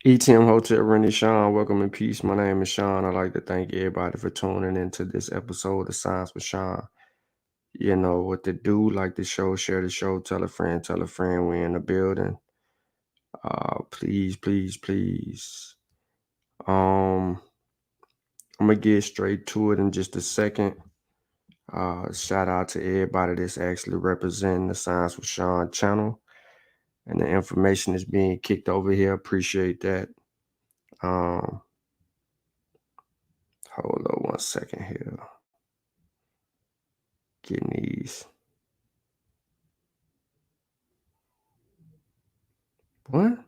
ETM Hotel Rennie Sean, welcome and peace. My name is Sean. I'd like to thank everybody for tuning into this episode of Science with Sean. You know what to do, like the show, share the show, tell a friend, we're in the building. Please. Um, I'm gonna get straight to it in just a second. Shout out to everybody that's actually representing the Science with Sean channel. And the information is being kicked over here. Appreciate that. Um, Hold on 1 second here. Getting these. What?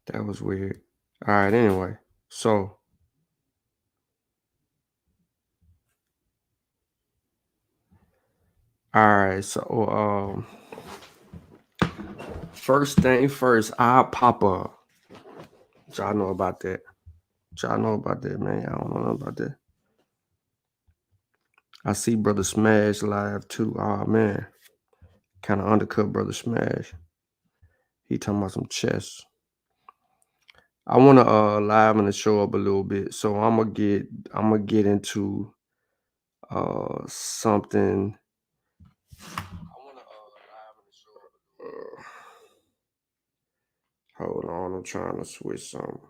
That was weird. All right, anyway. So, first thing first, I'll pop up. Y'all know about that. Y'all know about that, man. Y'all don't know about that. I see Brother Smash live too. Oh man. Kind of undercut Brother Smash. He talking about some chess. I want to liven the show up a little bit. So I'm gonna get into something. Hold on, I'm trying to switch something.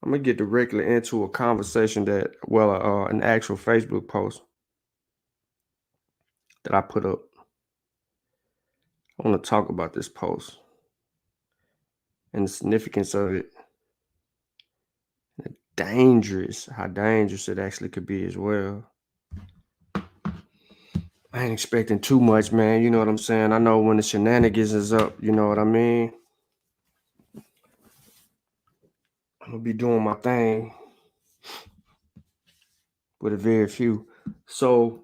I'm gonna get directly into a conversation an actual Facebook post that I put up. I want to talk about this post and the significance of it, and how dangerous it actually could be as well. I ain't expecting too much, man. You know what I'm saying? I know when the shenanigans is up, you know what I mean? I'm gonna be doing my thing with a very few. So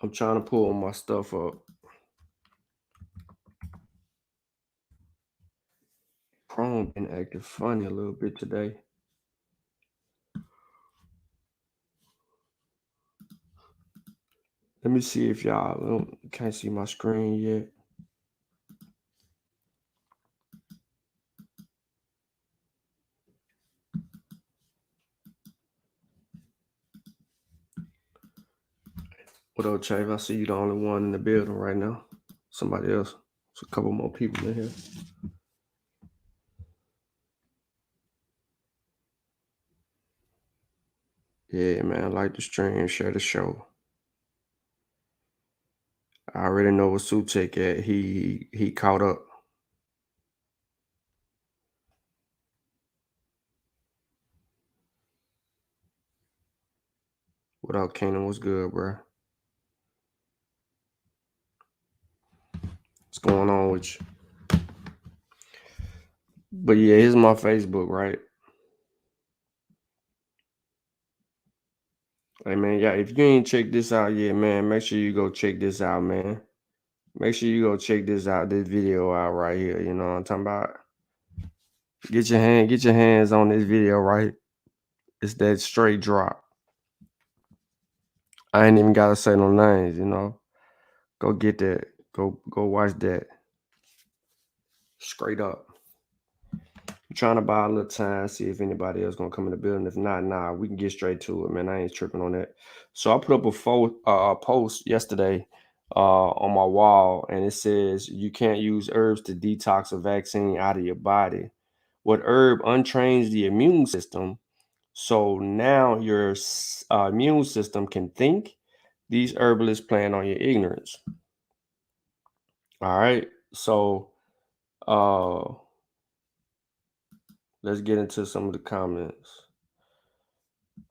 I'm trying to pull my stuff up. Chrome been acting funny a little bit today. Let me see if y'all can't see my screen yet. What up, Chave? I see you the only one in the building right now. Somebody else. There's a couple more people in here. Yeah, man. Like the stream, share the show. I already know what Sutek at. He caught up. What up, Kingdom? What's good, bro? What's going on with you? But yeah, here's my Facebook, right? Hey man, yeah, if you ain't checked this out yet, man, make sure you go check this out, man. Make sure you go check this video out right here. You know what I'm talking about? Get your hands on this video, right? It's that straight drop. I ain't even gotta say no names, you know. Go get that. Go watch that. Straight up. I'm trying to buy a little time, see if anybody else gonna come in the building. If not, we can get straight to it, man. I ain't tripping on that. So I put up a post yesterday on my wall, and it says you can't use herbs to detox a vaccine out of your body. What herb untrains the immune system? So now your immune system can think. These herbalists playing on your ignorance. All right. So let's get into some of the comments.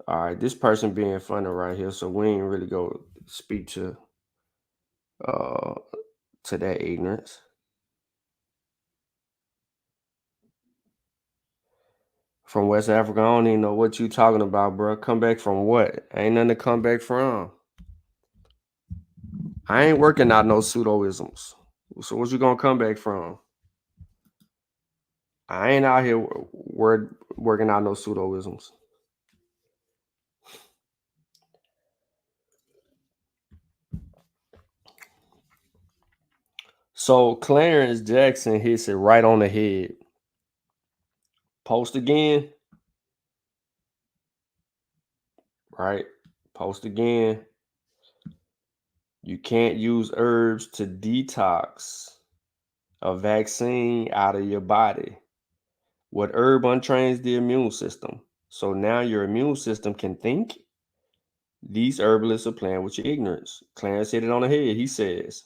All right, this person being funny right here, so we ain't really go speak to that ignorance. From West Africa, I don't even know what you talking about, bro. Come back from what? Ain't nothing to come back from. I ain't working out no pseudoisms. So what you gonna come back from? I ain't out here working out no pseudoisms. So Clarence Jackson hits it right on the head. Post again, right? Post again. You can't use herbs to detox a vaccine out of your body. What herb untrains the immune system? So now your immune system can think. These herbalists are playing with your ignorance. Clarence hit it on the head. He says,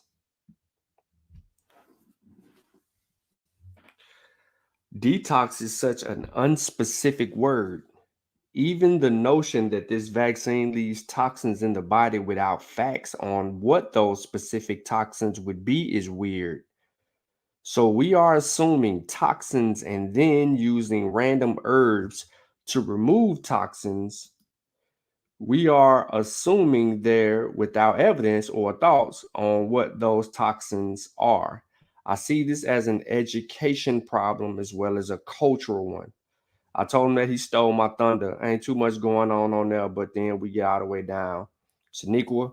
detox is such an unspecific word. Even the notion that this vaccine leaves toxins in the body without facts on what those specific toxins would be is weird. So we are assuming toxins and then using random herbs to remove toxins. We are assuming there without evidence or thoughts on what those toxins are. I see this as an education problem as well as a cultural one. I told him that he stole my thunder. Ain't too much going on there, but then we get all the way down. Shaniqua,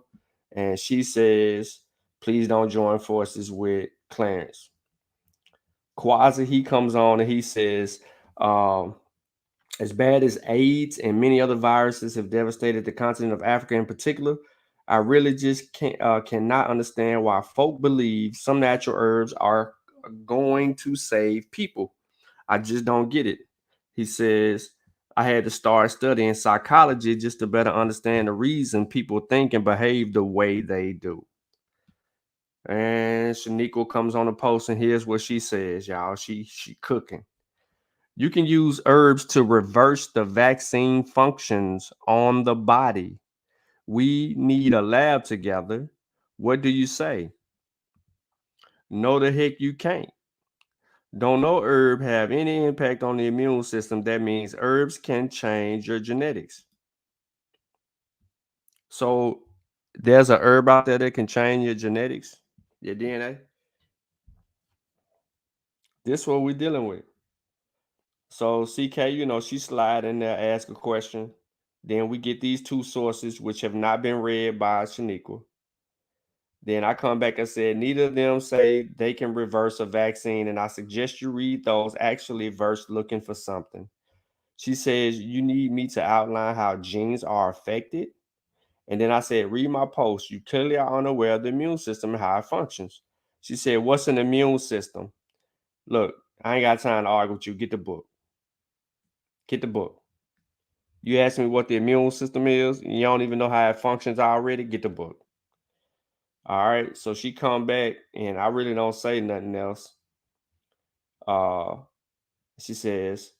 and she says, please don't join forces with Clarence. Quasi, he comes on and he says, as bad as AIDS and many other viruses have devastated the continent of Africa in particular, I really just cannot understand why folk believe some natural herbs are going to save people. I just don't get it. He says, I had to start studying psychology just to better understand the reason people think and behave the way they do. And Shaniqua comes on the post, and here's what she says, y'all. She cooking. You can use herbs to reverse the vaccine functions on the body. We need a lab together. What do you say? No, the heck you can't. Don't no herb have any impact on the immune system. That means herbs can change your genetics. So there's a herb out there that can change your genetics, your DNA. This is what we're dealing with. So CK, she slide in there, ask a question. Then we get these two sources which have not been read by Shaniqua. Then I come back and said, neither of them say they can reverse a vaccine, and I suggest you read those actually verse looking for something. She says, you need me to outline how genes are affected. And then I said, read my post. You clearly are unaware of the immune system and how it functions. She said, what's an immune system? Look, I ain't got time to argue with you. Get the book. Get the book. You ask me what the immune system is, and you don't even know how it functions already, get the book. All right. So she come back, and I really don't say nothing else. She says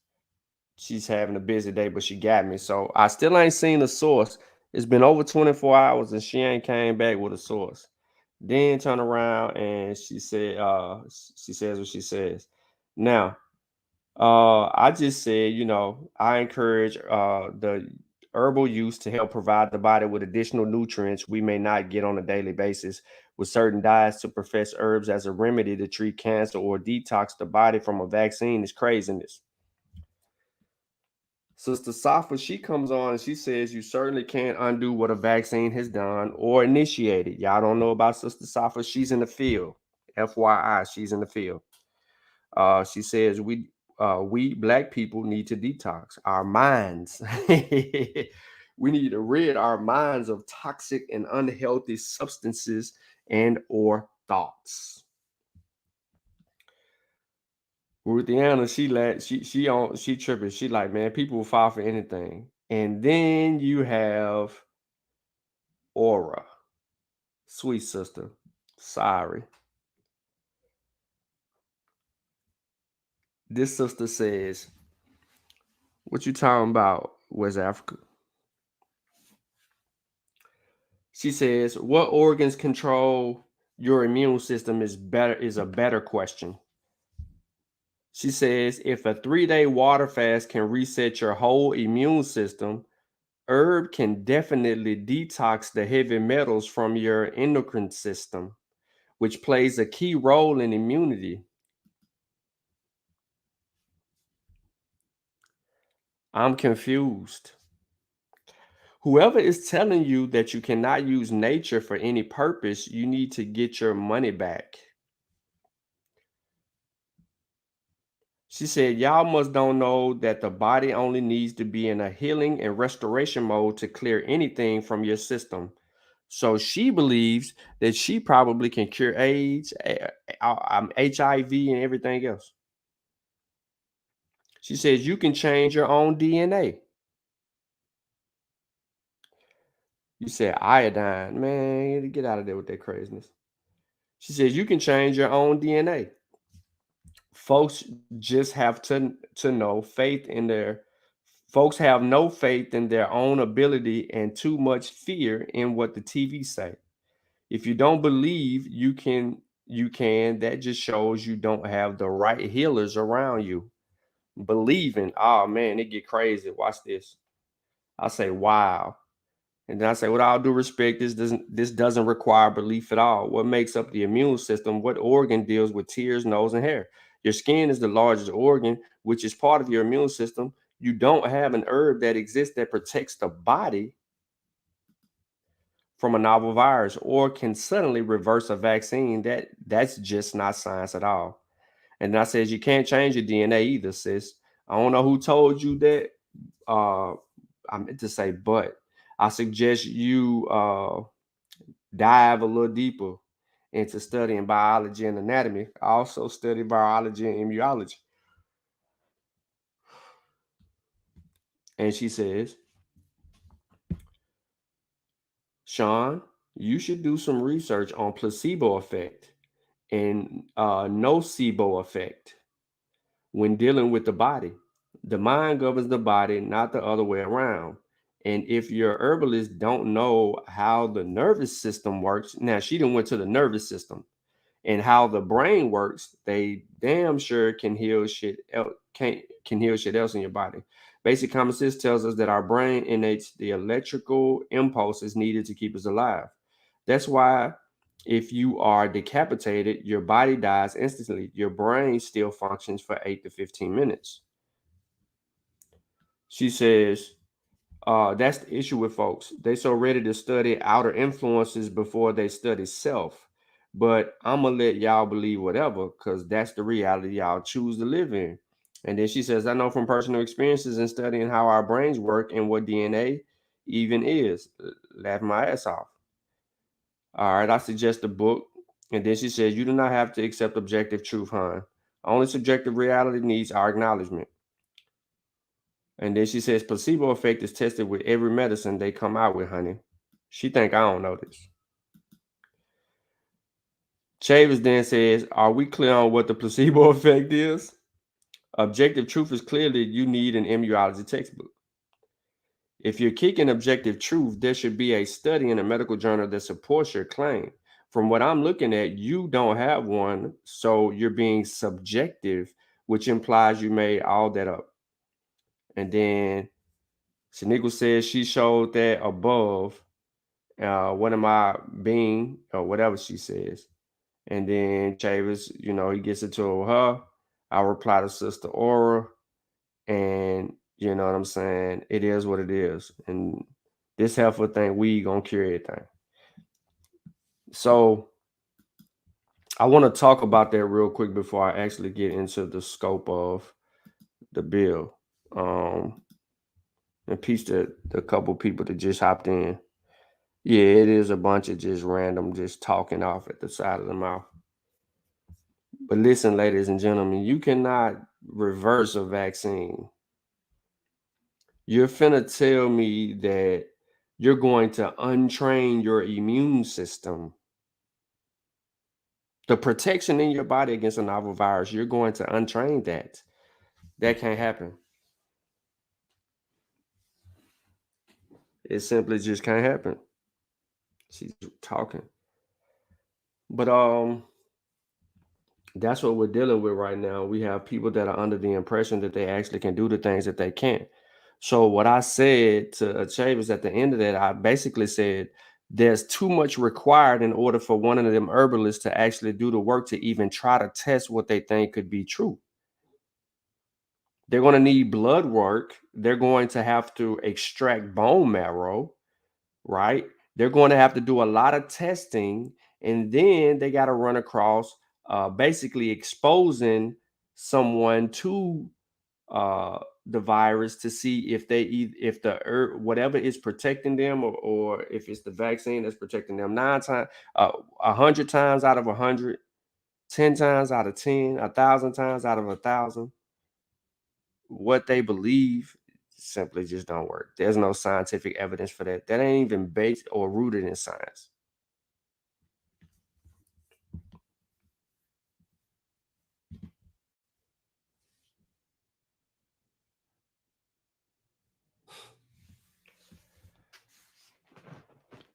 she's having a busy day, but she got me. So I still ain't seen the source. It's been over 24 hours, and she ain't came back with a source. Then turn around and she said, she says what she says. Now, I just said, I encourage the herbal use to help provide the body with additional nutrients we may not get on a daily basis. With certain diets, to profess herbs as a remedy to treat cancer or detox the body from a vaccine is craziness. Sister Safa, she comes on and she says you certainly can't undo what a vaccine has done or initiated. Y'all don't know about Sister Safa. She's in the field. FYI, she's in the field. She says we black people need to detox our minds. We need to rid our minds of toxic and unhealthy substances and or thoughts. Ruthiana, she tripping. She like, man, people will fall for anything. And then you have Aura, sweet sister. Sorry. This sister says, what you talking about, West Africa? She says, what organs control your immune system is a better question. She says, if a 3-day water fast can reset your whole immune system, herb can definitely detox the heavy metals from your endocrine system, which plays a key role in immunity. I'm confused. Whoever is telling you that you cannot use nature for any purpose, you need to get your money back. She said, y'all must don't know that the body only needs to be in a healing and restoration mode to clear anything from your system. So she believes that she probably can cure AIDS, HIV, and everything else. She says you can change your own DNA. You said iodine, man, get out of there with that craziness. She says you can change your own DNA. Folks just have to know faith in their folks have no faith in their own ability and too much fear in what the TV say. If you don't believe you can, that just shows you don't have the right healers around you. Believing, oh man, it get crazy. Watch this. I say, wow. And then I say, with all due respect, this doesn't require belief at all. What makes up the immune system? What organ deals with tears, nose, and hair? Your skin is the largest organ, which is part of your immune system. You don't have an herb that exists that protects the body from a novel virus or can suddenly reverse a vaccine. That's just not science at all. And I says you can't change your DNA either, sis. I don't know who told you that. I meant to say, but I suggest you dive a little deeper into studying biology and anatomy. I also study virology and immunology. And she says, Sean, you should do some research on placebo effect and nocebo effect when dealing with the body. The mind governs the body, not the other way around. And if your herbalist don't know how the nervous system works, now she done went to the nervous system and how the brain works, they damn sure can heal shit else, can heal shit else in your body. Basic common sense tells us that our brain innates the electrical impulses needed to keep us alive. That's why if you are decapitated, your body dies instantly. Your brain still functions for 8 to 15 minutes. She says, that's the issue with folks. They so ready to study outer influences before they study self. But I'm gonna let y'all believe whatever, because that's the reality y'all choose to live in. And then she says, I know from personal experiences in studying how our brains work and what DNA even is. Laugh my ass off. All right, I suggest a book. And then she says, you do not have to accept objective truth, hon. Only subjective reality needs our acknowledgement. And then she says placebo effect is tested with every medicine they come out with, honey. She think I don't know this. Chavis then says, are we clear on what the placebo effect is? Objective truth is clearly you need an immunology textbook. If you're kicking objective truth, there should be a study in a medical journal that supports your claim. From what I'm looking at, you don't have one, so you're being subjective, which implies you made all that up. And then Shaniqua says she showed that above. What am I being, or whatever she says. And then Chavis, he gets into her. I reply to Sister Aura, and you know what I'm saying? It is what it is. And this helpful thing, we gonna cure everything. So I want to talk about that real quick before I actually get into the scope of the bill. And peace to the couple people that just hopped in. Yeah, it is a bunch of just random, just talking off at the side of the mouth. But listen, ladies and gentlemen, you cannot reverse a vaccine. You're finna tell me that you're going to untrain your immune system. The protection in your body against a novel virus, you're going to untrain that. That can't happen. It simply just can't happen. She's talking. But that's what we're dealing with right now. We have people that are under the impression that they actually can do the things that they can't. So what I said to Chavis at the end of that, I basically said there's too much required in order for one of them herbalists to actually do the work to even try to test what they think could be true. They're going to need blood work. They're going to have to extract bone marrow, right? They're going to have to do a lot of testing, and then they got to run across basically exposing someone to the virus to see if if the whatever is protecting them, or if it's the vaccine that's protecting them. 9 times, 100 times out of 100, 10 times out of 10, 1,000 times out of 1,000, what they believe simply just don't work. There's no scientific evidence for that. That ain't even based or rooted in science.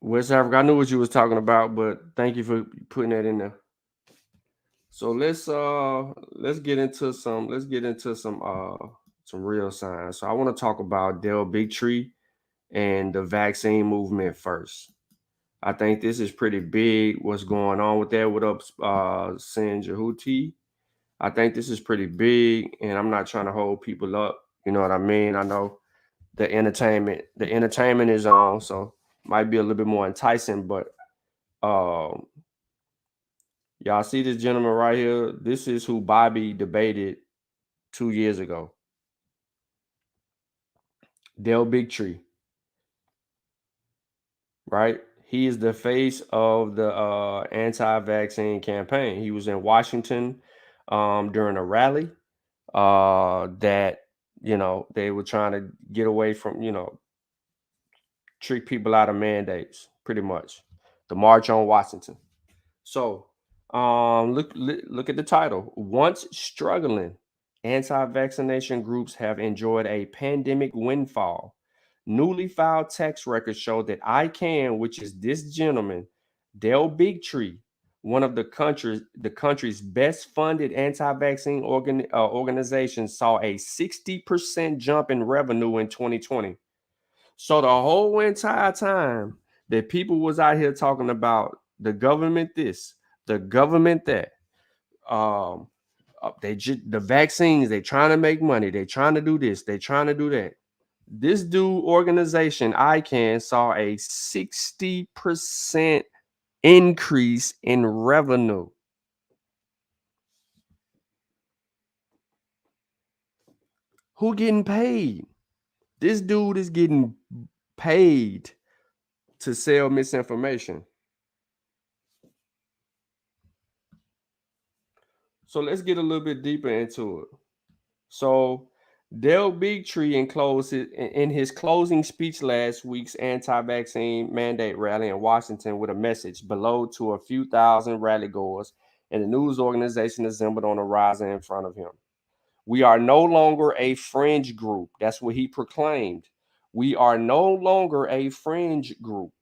West Africa, I knew what you was talking about, but thank you for putting that in there. So let's get into some real science. So I want to talk about Del Bigtree and the vaccine movement first. I think this is pretty big. What's going on with that? What up, Sin Jahuti? I think this is pretty big, and I'm not trying to hold people up. You know what I mean? I know the entertainment is on, so might be a little bit more enticing, but um y'all see this gentleman right here? This is who Bobby debated 2 years ago. Del Bigtree, right? He is the face of the anti-vaccine campaign. He was in Washington during a rally that they were trying to get away from, trick people out of mandates, pretty much. The March on Washington. So, look at the title. Once struggling, anti-vaccination groups have enjoyed a pandemic windfall. Newly filed tax records show that ICANN, which is this gentleman, Del Bigtree, one of the country's best funded anti-vaccine organizations, saw a 60% jump in revenue in 2020. So the whole entire time that people was out here talking about the government this, the government that, um, the vaccines, they trying to make money, they trying to do this, they trying to do that. This dude organization, ICANN, saw a 60% increase in revenue. Who getting paid? This dude is getting paid to sell misinformation. So let's get a little bit deeper into it. So Del Bigtree in his closing speech last week's anti-vaccine mandate rally in Washington with a message below to a few thousand rally goers and the news organization assembled on a riser in front of him. We are no longer a fringe group. That's what he proclaimed. We are no longer a fringe group.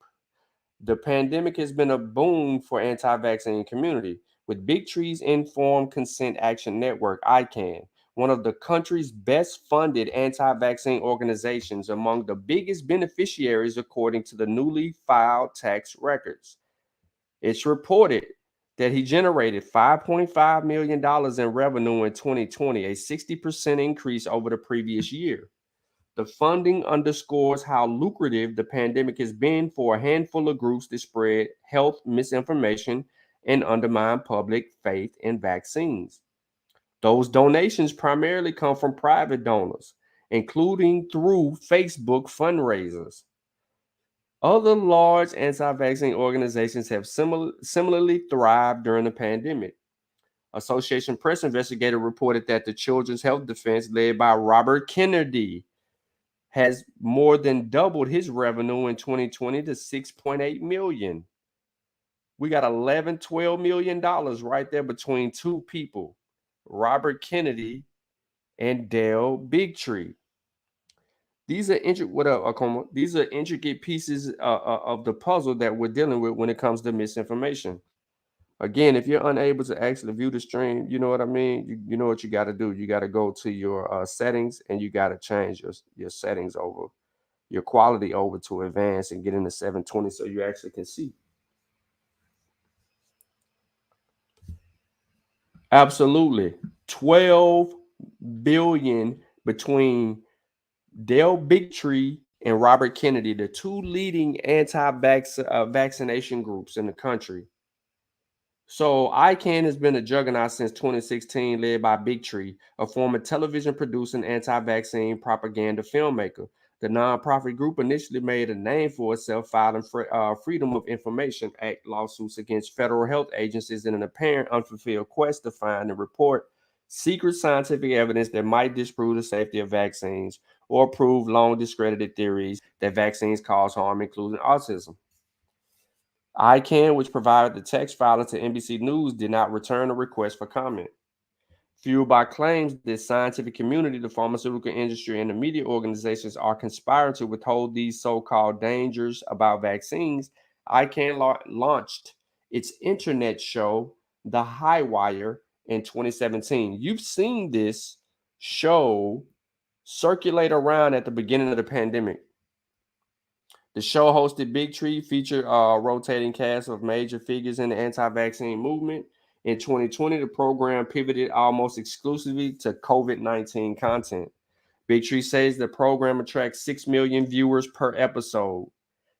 The pandemic has been a boon for anti-vaccine community. With Bigtree's Informed Consent Action Network, ICANN, one of the country's best funded anti-vaccine organizations, among the biggest beneficiaries according to the newly filed tax records. It's reported that he generated $5.5 million in revenue in 2020, a 60% increase over the previous year. The funding underscores how lucrative the pandemic has been for a handful of groups that spread health misinformation and undermine public faith in vaccines. Those donations primarily come from private donors, including through Facebook fundraisers. Other large anti-vaccine organizations have similarly thrived during the pandemic. Association Press investigator reported that the Children's Health Defense, led by Robert Kennedy, has more than doubled his revenue in 2020 to 6.8 million. We got 11, $12 million right there between two people, Robert Kennedy and Del Bigtree. These are These are intricate pieces of the puzzle that we're dealing with when it comes to misinformation. Again, if you're unable to actually view the stream, you know what I mean. You know what you got to do. You got to go to your settings and you got to change your settings over, your quality over to advanced and get into 720 so you actually can see. Absolutely. 12 billion between Del Bigtree and Robert Kennedy, the two leading anti-vaccination groups in the country. So ICANN has been a juggernaut since 2016, led by Big Tree, a former television-producing anti-vaccine propaganda filmmaker. The nonprofit group initially made a name for itself, filing Freedom of Information Act lawsuits against federal health agencies in an apparent unfulfilled quest to find and report secret scientific evidence that might disprove the safety of vaccines or prove long discredited theories that vaccines cause harm, including autism. ICANN, which provided the text filing to NBC News, did not return a request for comment. Fueled by claims that the scientific community, the pharmaceutical industry, and the media organizations are conspiring to withhold these so-called dangers about vaccines, ICANN launched its internet show, The High Wire, in 2017. You've seen this show circulate around at the beginning of the pandemic. The show hosted Big Tree, featured a rotating cast of major figures in the anti-vaccine movement. In 2020, the program pivoted almost exclusively to COVID-19 content. Big Tree says the program attracts 6 million viewers per episode.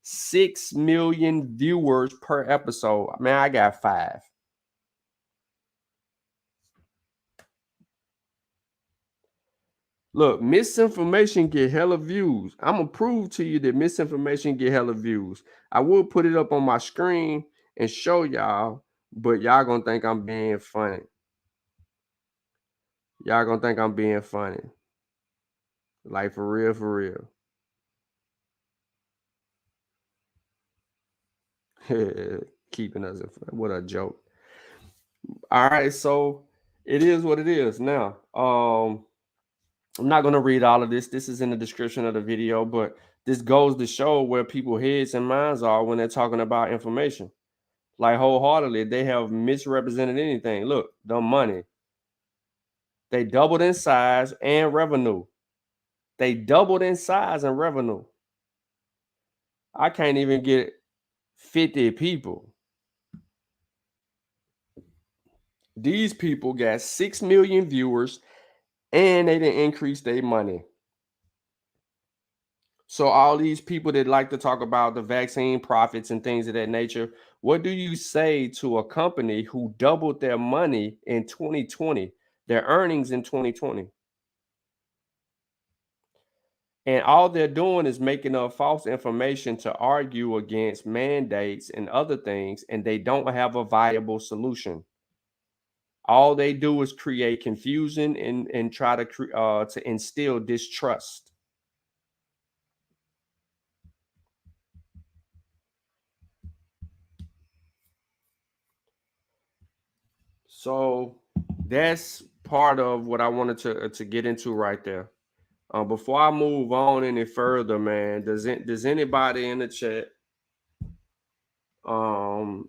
6 million viewers per episode. Man, I got 5. Look, misinformation get hella views. I'm gonna prove to you that misinformation get hella views. I will put it up on my screen and show y'all, but y'all gonna think I'm being funny. Y'all gonna think I'm being funny. Like for real, for real. Keeping us in fun. What a joke. All right, so it is what it is. Now, I'm not going to read all of this. This is in the description of the video, but this goes to show where people's heads and minds are when they're talking about information. Like wholeheartedly, they have misrepresented anything. Look, the money. They doubled in size and revenue. They doubled in size and revenue. I can't even get 50 people. These people got 6 million viewers and they didn't increase their money. So all these people that like to talk about the vaccine profits and things of that nature, what do you say to a company who doubled their money in 2020, their earnings in 2020? And all they're doing is making up false information to argue against mandates and other things, and they don't have a viable solution. All they do is create confusion and try to instill distrust. So that's part of what I wanted to get into right there. Before I move on any further, man, does anybody in the chat, um,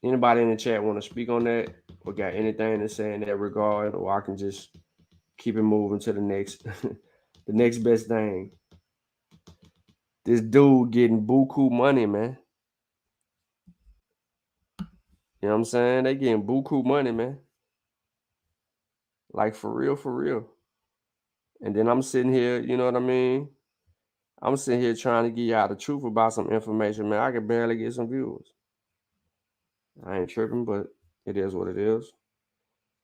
anybody in the chat want to speak on that, or got anything to say in that regard, or I can just keep it moving to the next, the next best thing. This dude getting buku money, man. You know what I'm saying? They getting buku money, man. Like for real, for real. And then I'm sitting here, you know what I mean? I'm sitting here trying to get y'all the truth about some information, man. I can barely get some viewers. I ain't tripping, but it is what it is.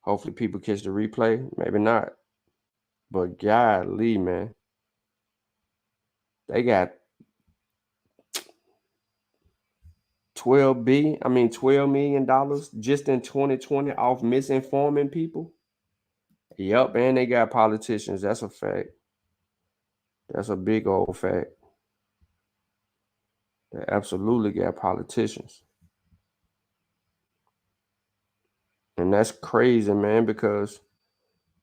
Hopefully people catch the replay. Maybe not. But golly, man. They got 12 million just in 2020 off misinforming people. Yep, and they got politicians. That's a fact. That's a big old fact. They absolutely got politicians. And that's crazy, man, because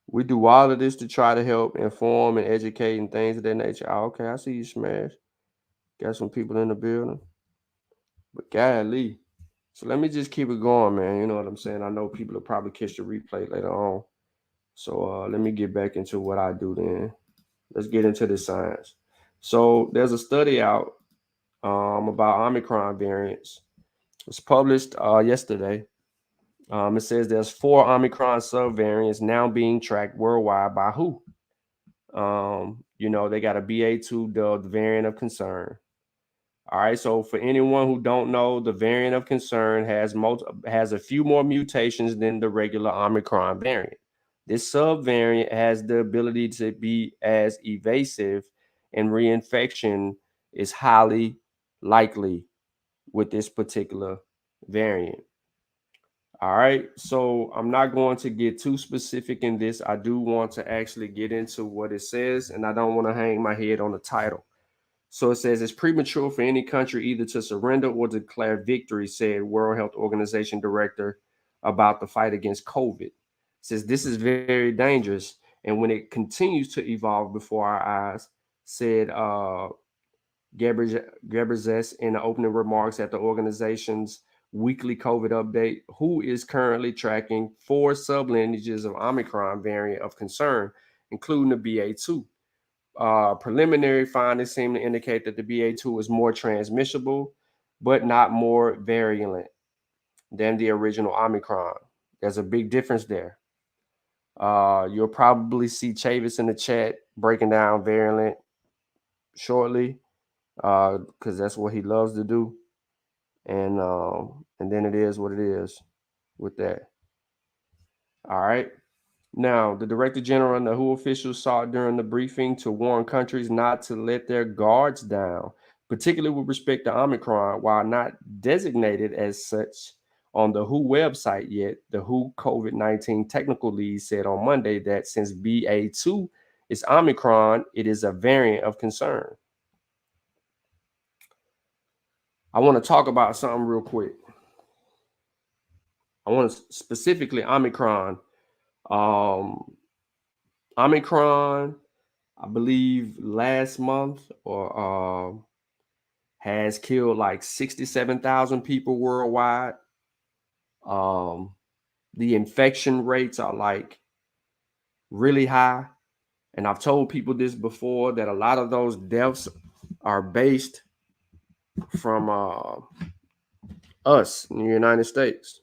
we do all of this to try to help inform and educate and things of that nature. Oh, okay, I see you, Smash. Got some people in the building. But golly. So let me just keep it going, man. You know what I'm saying? I know people will probably catch the replay later on. So let me get back into what I do then. Let's get into the science. So there's a study out about Omicron variants. It was published yesterday. It says there's 4 Omicron subvariants now being tracked worldwide by WHO. You know, they got a BA2 dubbed variant of concern. All right, so for anyone who don't know, the variant of concern has a few more mutations than the regular Omicron variant. This subvariant has the ability to be as evasive, and reinfection is highly likely with this particular variant. All right, so I'm not going to get too specific in this. I do want to actually get into what it says, and I don't want to hang my head on the title. So it says it's premature for any country either to surrender or declare victory, said World Health Organization director about the fight against COVID. It says this is very dangerous, and when it continues to evolve before our eyes, said Ghebreyesus in the opening remarks at the organization's weekly COVID update, who is currently tracking 4 sublineages of Omicron variant of concern, including the BA2. Preliminary findings seem to indicate that the BA2 is more transmissible, but not more virulent than the original Omicron. There's a big difference there. You'll probably see Chavis in the chat breaking down virulent shortly, because that's what he loves to do. And then it is what it is with that. All right. Now, the Director General and the WHO officials sought during the briefing to warn countries not to let their guards down, particularly with respect to Omicron, while not designated as such on the WHO website yet. The WHO COVID-19 technical lead said on Monday that since BA2 is Omicron, it is a variant of concern. I want to talk about something real quick. I want to specifically Omicron. Omicron, I believe last month or has killed like 67,000 people worldwide. The infection rates are like really high. And I've told people this before, that a lot of those deaths are based from us in the United States.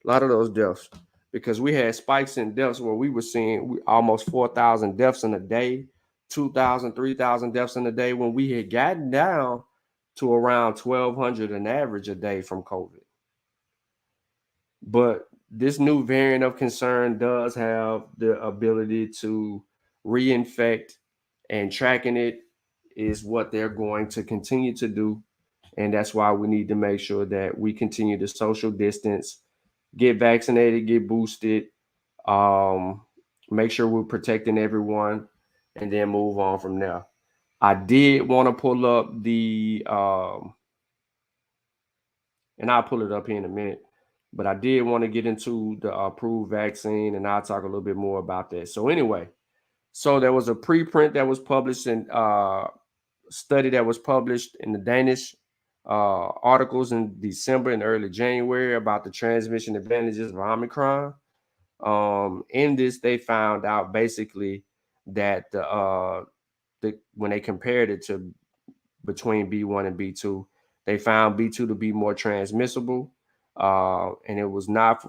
A lot of those deaths, because we had spikes in deaths where we were seeing almost 4,000 deaths in a day, 2,000, 3,000 deaths in a day, when we had gotten down to around 1,200 an average a day from COVID. But this new variant of concern does have the ability to reinfect, and tracking it is what they're going to continue to do. And that's why we need to make sure that we continue to social distance, get vaccinated, get boosted, make sure we're protecting everyone, and then move on from there. I did want to pull up the, and I'll pull it up here in a minute, but I did want to get into the approved vaccine, and I'll talk a little bit more about that. So anyway, so there was a preprint that was published in study that was published in the Danish articles in December and early January about the transmission advantages of Omicron. In this, they found out basically that when they compared it to between B1 and B2, they found B2 to be more transmissible. And it was not,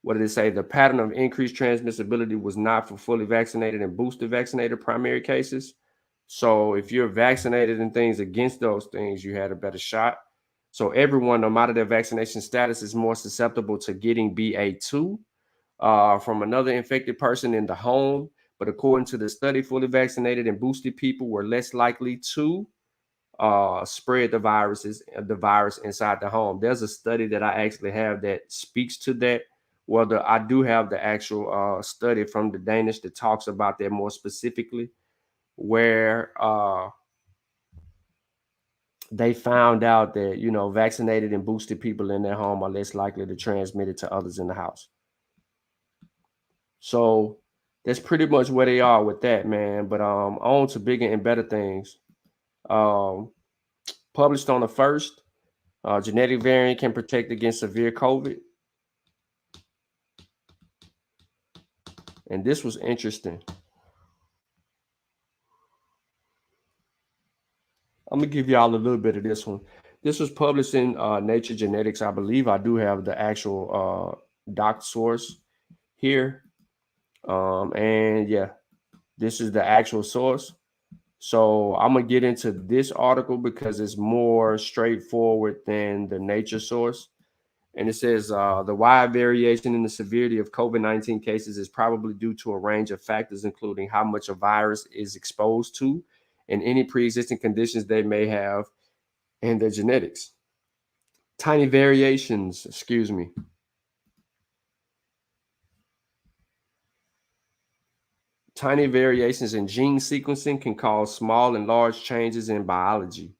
what did it say? The pattern of increased transmissibility was not for fully vaccinated and booster vaccinated primary cases. So if you're vaccinated and things against those things, you had a better shot. So everyone, no matter their vaccination status, is more susceptible to getting BA2 from another infected person in the home. But according to the study, fully vaccinated and boosted people were less likely to spread the virus inside the home. There's a study that I actually have that speaks to that. Well, I do have the actual study from the Danish that talks about that more specifically, where they found out that, vaccinated and boosted people in their home are less likely to transmit it to others in the house. So that's pretty much where they are with that, man. But on to bigger and better things. Published on the 1st, genetic variant can protect against severe COVID. And this was interesting. I'm going to give y'all a little bit of this one. This was published in Nature Genetics. I believe I do have the actual doc source here. And yeah, this is the actual source. So I'm going to get into this article because it's more straightforward than the Nature source. And it says the wide variation in the severity of COVID-19 cases is probably due to a range of factors, including how much a virus is exposed to and any pre-existing conditions they may have and their genetics. Tiny variations, Tiny variations in gene sequencing can cause small and large changes in biology.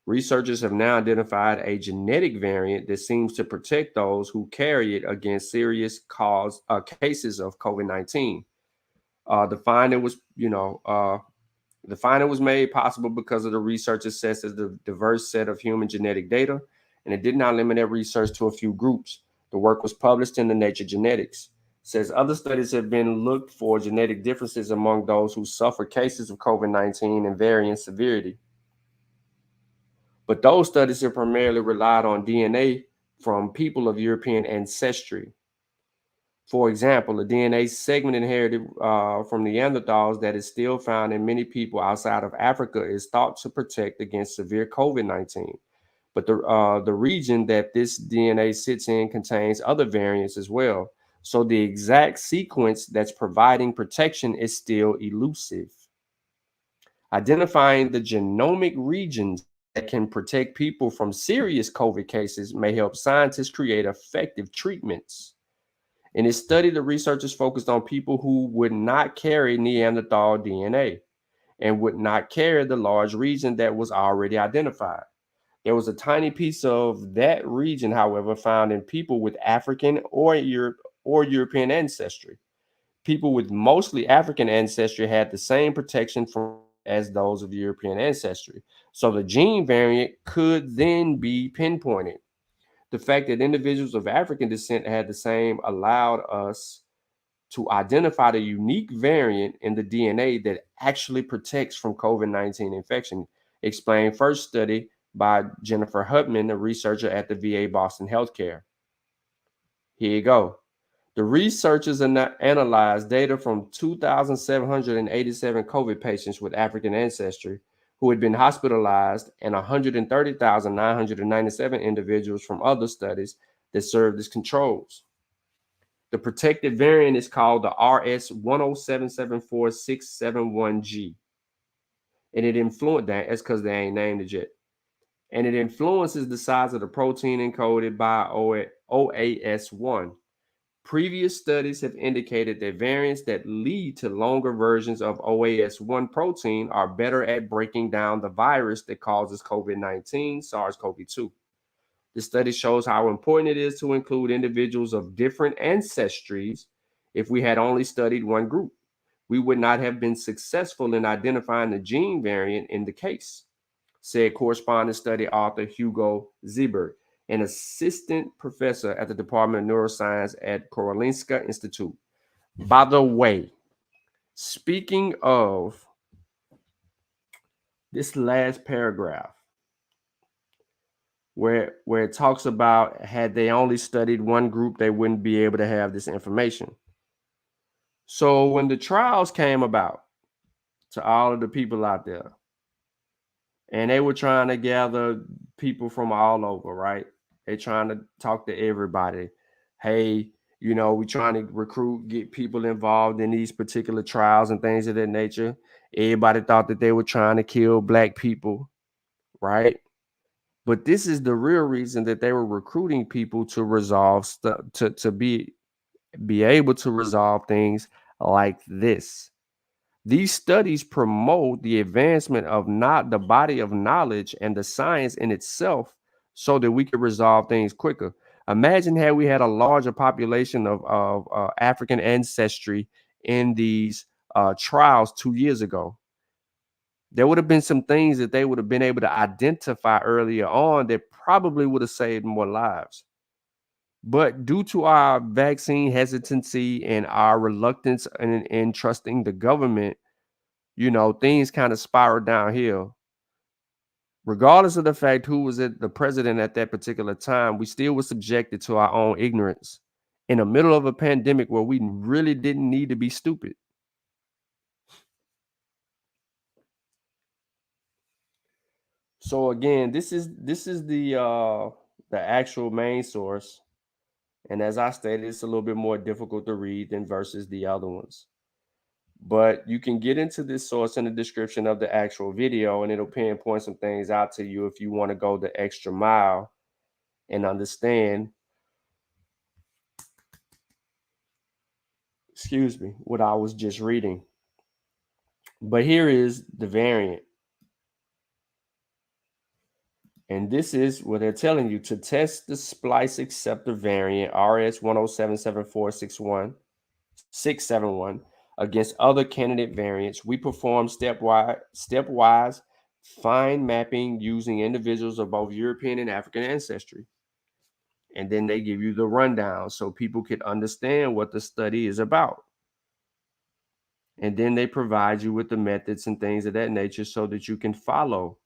Researchers have now identified a genetic variant that seems to protect those who carry it against serious cases of COVID-19. The finding was, the finding was made possible because of the research assesses the diverse set of human genetic data, and it did not limit their research to a few groups. The work was published in the Nature Genetics. It says other studies have been looked for genetic differences among those who suffer cases of COVID-19 and varying severity. But those studies have primarily relied on DNA from people of European ancestry. For example, a DNA segment inherited from Neanderthals that is still found in many people outside of Africa is thought to protect against severe COVID-19. But the region that this DNA sits in contains other variants as well. So the exact sequence that's providing protection is still elusive. Identifying the genomic regions that can protect people from serious COVID cases may help scientists create effective treatments. In his study, the researchers focused on people who would not carry Neanderthal DNA and would not carry the large region that was already identified. There was a tiny piece of that region, however, found in people with African or European ancestry. People with mostly African ancestry had the same protection as those of European ancestry. So the gene variant could then be pinpointed. The fact that individuals of African descent had the same allowed us to identify the unique variant in the DNA that actually protects from COVID-19 infection, explained first study by Jennifer Hutman, a researcher at the VA Boston Healthcare. Here you go. The researchers analyzed data from 2,787 COVID patients with African ancestry who had been hospitalized and 130,997 individuals from other studies that served as controls. The protected variant is called the RS107746771G. And it influenced that. That's because they ain't named it yet. And it influences the size of the protein encoded by OAS1. Previous studies have indicated that variants that lead to longer versions of OAS1 protein are better at breaking down the virus that causes COVID-19, Sars Cov2. The study shows how important it is to include individuals of different ancestries. If we had only studied one group, we would not have been successful in identifying the gene variant in the case, said corresponding study author Hugo Ziebert, an assistant professor at the Department of Neuroscience at Karolinska Institute. By the way, speaking of this last paragraph, where it talks about had they only studied one group, they wouldn't be able to have this information. So when the trials came about to all of the people out there, and they were trying to gather people from all over, right? They're trying to talk to everybody. Hey, we're trying to get people involved in these particular trials and things of that nature. Everybody thought that they were trying to kill Black people, right? But this is the real reason that they were recruiting people to resolve stuff, to be able to resolve things like this. These studies promote the advancement of not the body of knowledge and the science in itself so that we could resolve things quicker. Imagine had we had a larger population of African ancestry in these trials 2 years ago. There would have been some things that they would have been able to identify earlier on that probably would have saved more lives. But due to our vaccine hesitancy and our reluctance in trusting the government, things kind of spiraled downhill. Regardless of the fact who was the president at that particular time, we still were subjected to our own ignorance in the middle of a pandemic where we really didn't need to be stupid. So again, this is the actual main source. And as I stated, it's a little bit more difficult to read than versus the other ones. But you can get into this source in the description of the actual video, and it'll pinpoint some things out to you if you want to go the extra mile and understand, excuse me, what I was just reading. But here is the variant. And this is what they're telling you: to test the splice acceptor variant RS1077461 against other candidate variants. We perform stepwise fine mapping using individuals of both European and African ancestry. And then they give you the rundown so people can understand what the study is about. And then they provide you with the methods and things of that nature so that you can follow.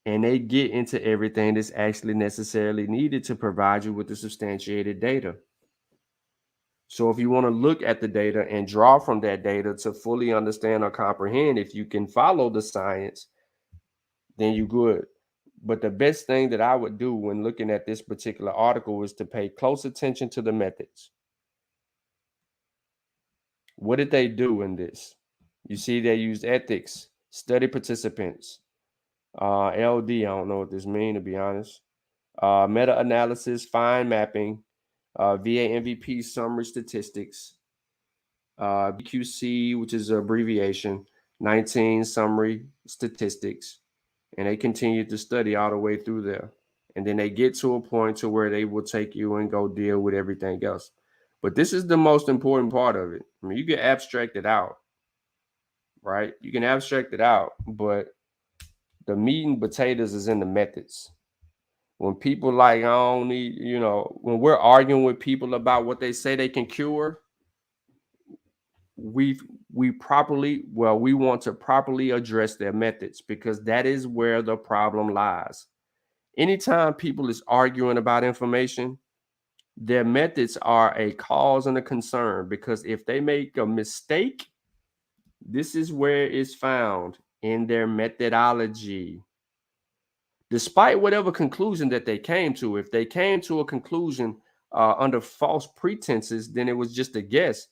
And they get into everything that's actually necessarily needed to provide you with the substantiated data. So if you want to look at the data and draw from that data to fully understand or comprehend, if you can follow the science, then you're good. But the best thing that I would do when looking at this particular article is to pay close attention to the methods. What did they do in this? You see, they used ethics, study participants, LD. I don't know what this means, to be honest. Meta-analysis, fine mapping, VA MVP summary statistics, BQC, which is an abbreviation, 19 summary statistics, and they continue to study all the way through there. And then they get to a point to where they will take you and go deal with everything else. But this is the most important part of it. I mean, you can abstract it out, right? You can abstract it out, but the meat and potatoes is in the methods. When people like, I don't need, when we're arguing with people about what they say they can cure, we want to properly address their methods, because that is where the problem lies. Anytime people is arguing about information, their methods are a cause and a concern, because if they make a mistake, this is where it's found in their methodology. Despite whatever conclusion that they came to, if they came to a conclusion under false pretenses, then it was just a guess.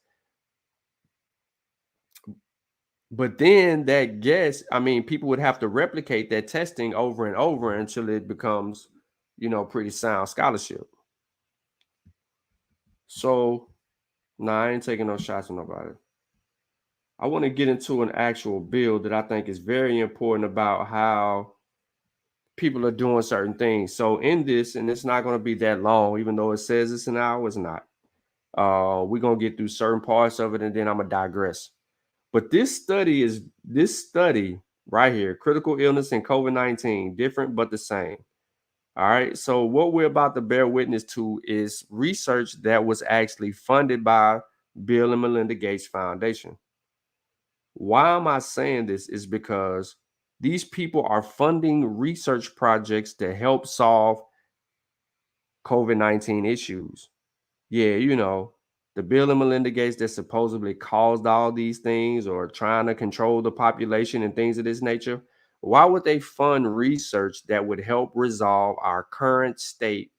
But then that guess, I mean, people would have to replicate that testing over and over until it becomes, pretty sound scholarship. So, I ain't taking no shots with nobody. I want to get into an actual bill that I think is very important about how people are doing certain things. So in this, and it's not going to be that long, even though it says it's an hour, it's not. We're going to get through certain parts of it, and then I'm going to digress. But this study right here, critical illness and COVID-19, different but the same. All right. So what we're about to bear witness to is research that was actually funded by Bill and Melinda Gates Foundation. Why am I saying this? Is because these people are funding research projects to help solve COVID-19 issues. Yeah, the Bill and Melinda Gates that supposedly caused all these things or trying to control the population and things of this nature. Why would they fund research that would help resolve our current state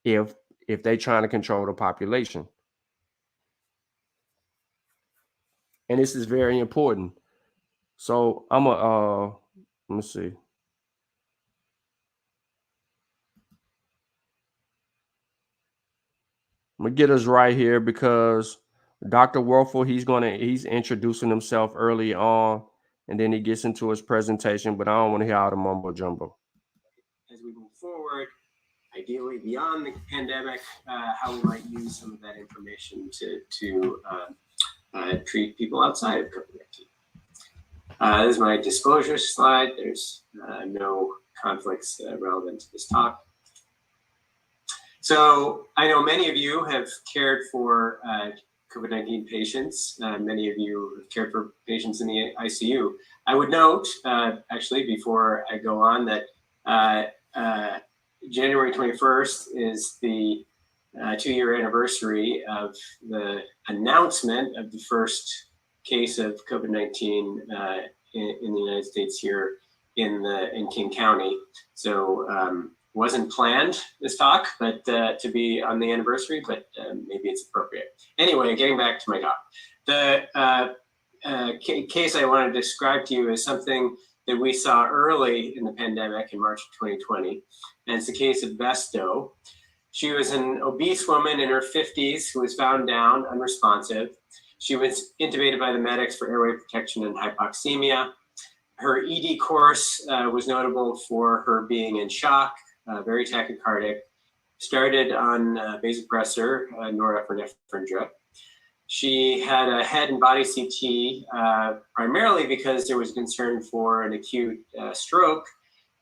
if they're trying to control the population? And this is very important. So I'm let me see. I'm gonna get us right here because Dr. Werfel, he's introducing himself early on, and then he gets into his presentation, but I don't want to hear all the mumbo jumbo. As we move forward, ideally beyond the pandemic, how we might use some of that information to treat people outside of COVID-19. This is my disclosure slide. There's no conflicts relevant to this talk. So I know many of you have cared for COVID-19 patients. Many of you have cared for patients in the ICU. I would note, actually, before I go on, that January 21st is the 2-year anniversary of the announcement of the first case of COVID-19 in the United States here in King County. So wasn't planned this talk, but to be on the anniversary, but maybe it's appropriate. Anyway, getting back to my talk, the case I want to describe to you is something that we saw early in the pandemic in March of 2020, and it's the case of Besto. She was an obese woman in her 50s who was found down, unresponsive. She was intubated by the medics for airway protection and hypoxemia. Her ED course was notable for her being in shock, very tachycardic, started on vasopressor, norepinephrine drip. She had a head and body CT, primarily because there was concern for an acute stroke,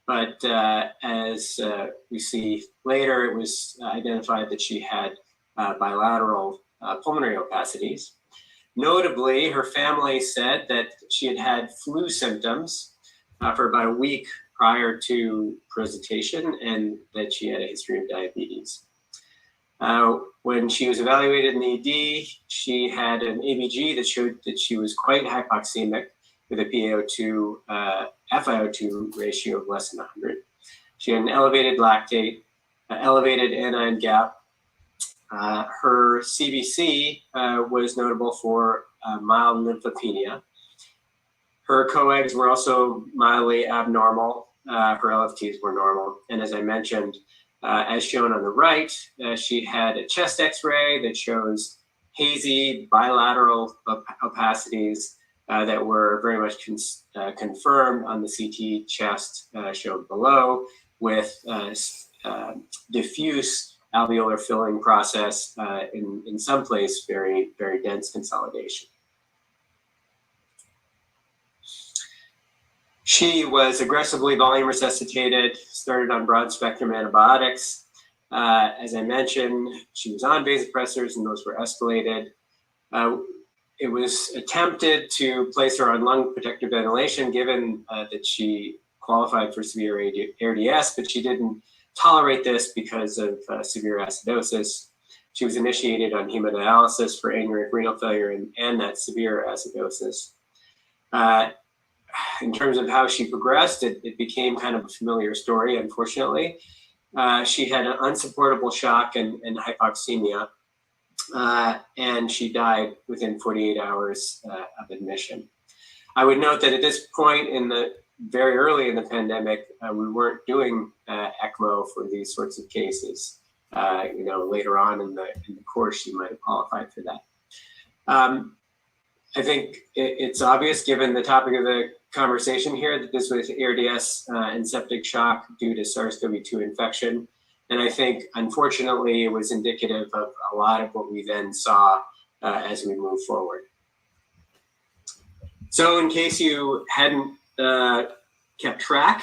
but as we see later, it was identified that she had bilateral pulmonary opacities. Notably, her family said that she had had flu symptoms for about a week prior to presentation and that she had a history of diabetes. When she was evaluated in the ED, she had an ABG that showed that she was quite hypoxemic with a PaO2, FiO2 ratio of less than 100. She had an elevated lactate, elevated anion gap. Her CBC was notable for mild lymphopenia. Her coags were also mildly abnormal. Her LFTs were normal. And as I mentioned, as shown on the right, she had a chest x-ray that shows hazy bilateral opacities that were very much confirmed on the CT chest shown below with diffuse alveolar filling process, in some place, very, very dense consolidation. She was aggressively volume resuscitated, started on broad spectrum antibiotics. As I mentioned, she was on vasopressors and those were escalated. It was attempted to place her on lung protective ventilation given that she qualified for severe ARDS, but she didn't tolerate this because of severe acidosis. She was initiated on hemodialysis for anuric renal failure and that severe acidosis. In terms of how she progressed, it became kind of a familiar story, unfortunately. She had an unsupportable shock and hypoxemia, and she died within 48 hours of admission. I would note that at this point very early in the pandemic, we weren't doing ECMO for these sorts of cases. Later on in the course, she might have qualified for that. I think it's obvious, given the topic of the conversation here, that this was ARDS and septic shock due to SARS-CoV-2 infection. And I think, unfortunately, it was indicative of a lot of what we then saw as we move forward. So in case you hadn't kept track,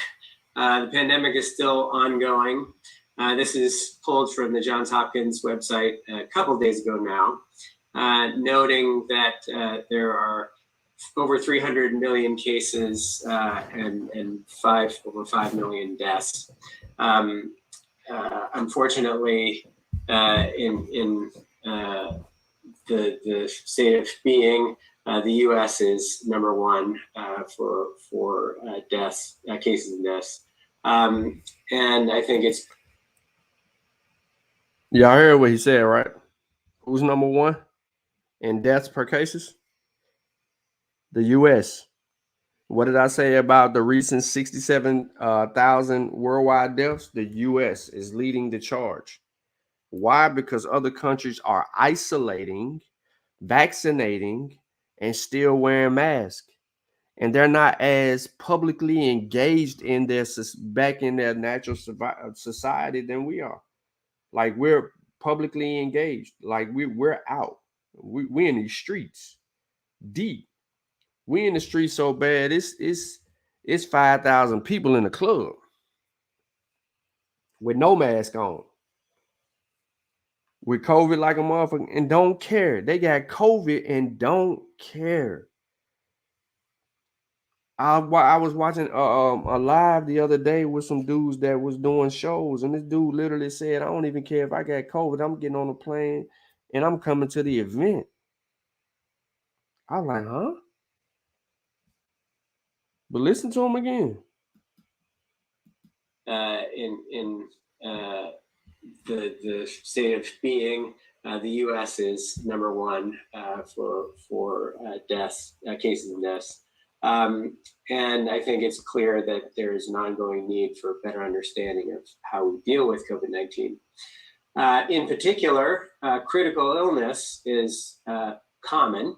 the pandemic is still ongoing. This is pulled from the Johns Hopkins website a couple of days ago now, noting that there are over 300 million cases and over 5 million deaths. Unfortunately, in the state of being, the U.S. is number one for deaths, cases and deaths, and I think it's. Yeah, I heard what he said, right? Who's number one in deaths per cases? The U.S. What did I say about the recent 67,000 worldwide deaths? The U.S. is leading the charge. Why? Because other countries are isolating, vaccinating, and still wearing masks. And they're not as publicly engaged in their back in their natural society than we are. Like, we're publicly engaged. Like, we're out. We're in these streets deep. We in the streets so bad, it's 5,000 people in the club with no mask on, with COVID like a motherfucker, and don't care. They got COVID and don't care. I was watching a live the other day with some dudes that was doing shows, and this dude literally said, "I don't even care if I got COVID. I'm getting on a plane and I'm coming to the event." I was like, huh? But listen to him again. In the state of being, the U.S. is number one for deaths, cases and deaths. And I think it's clear that there is an ongoing need for better understanding of how we deal with COVID-19. In particular, critical illness is common.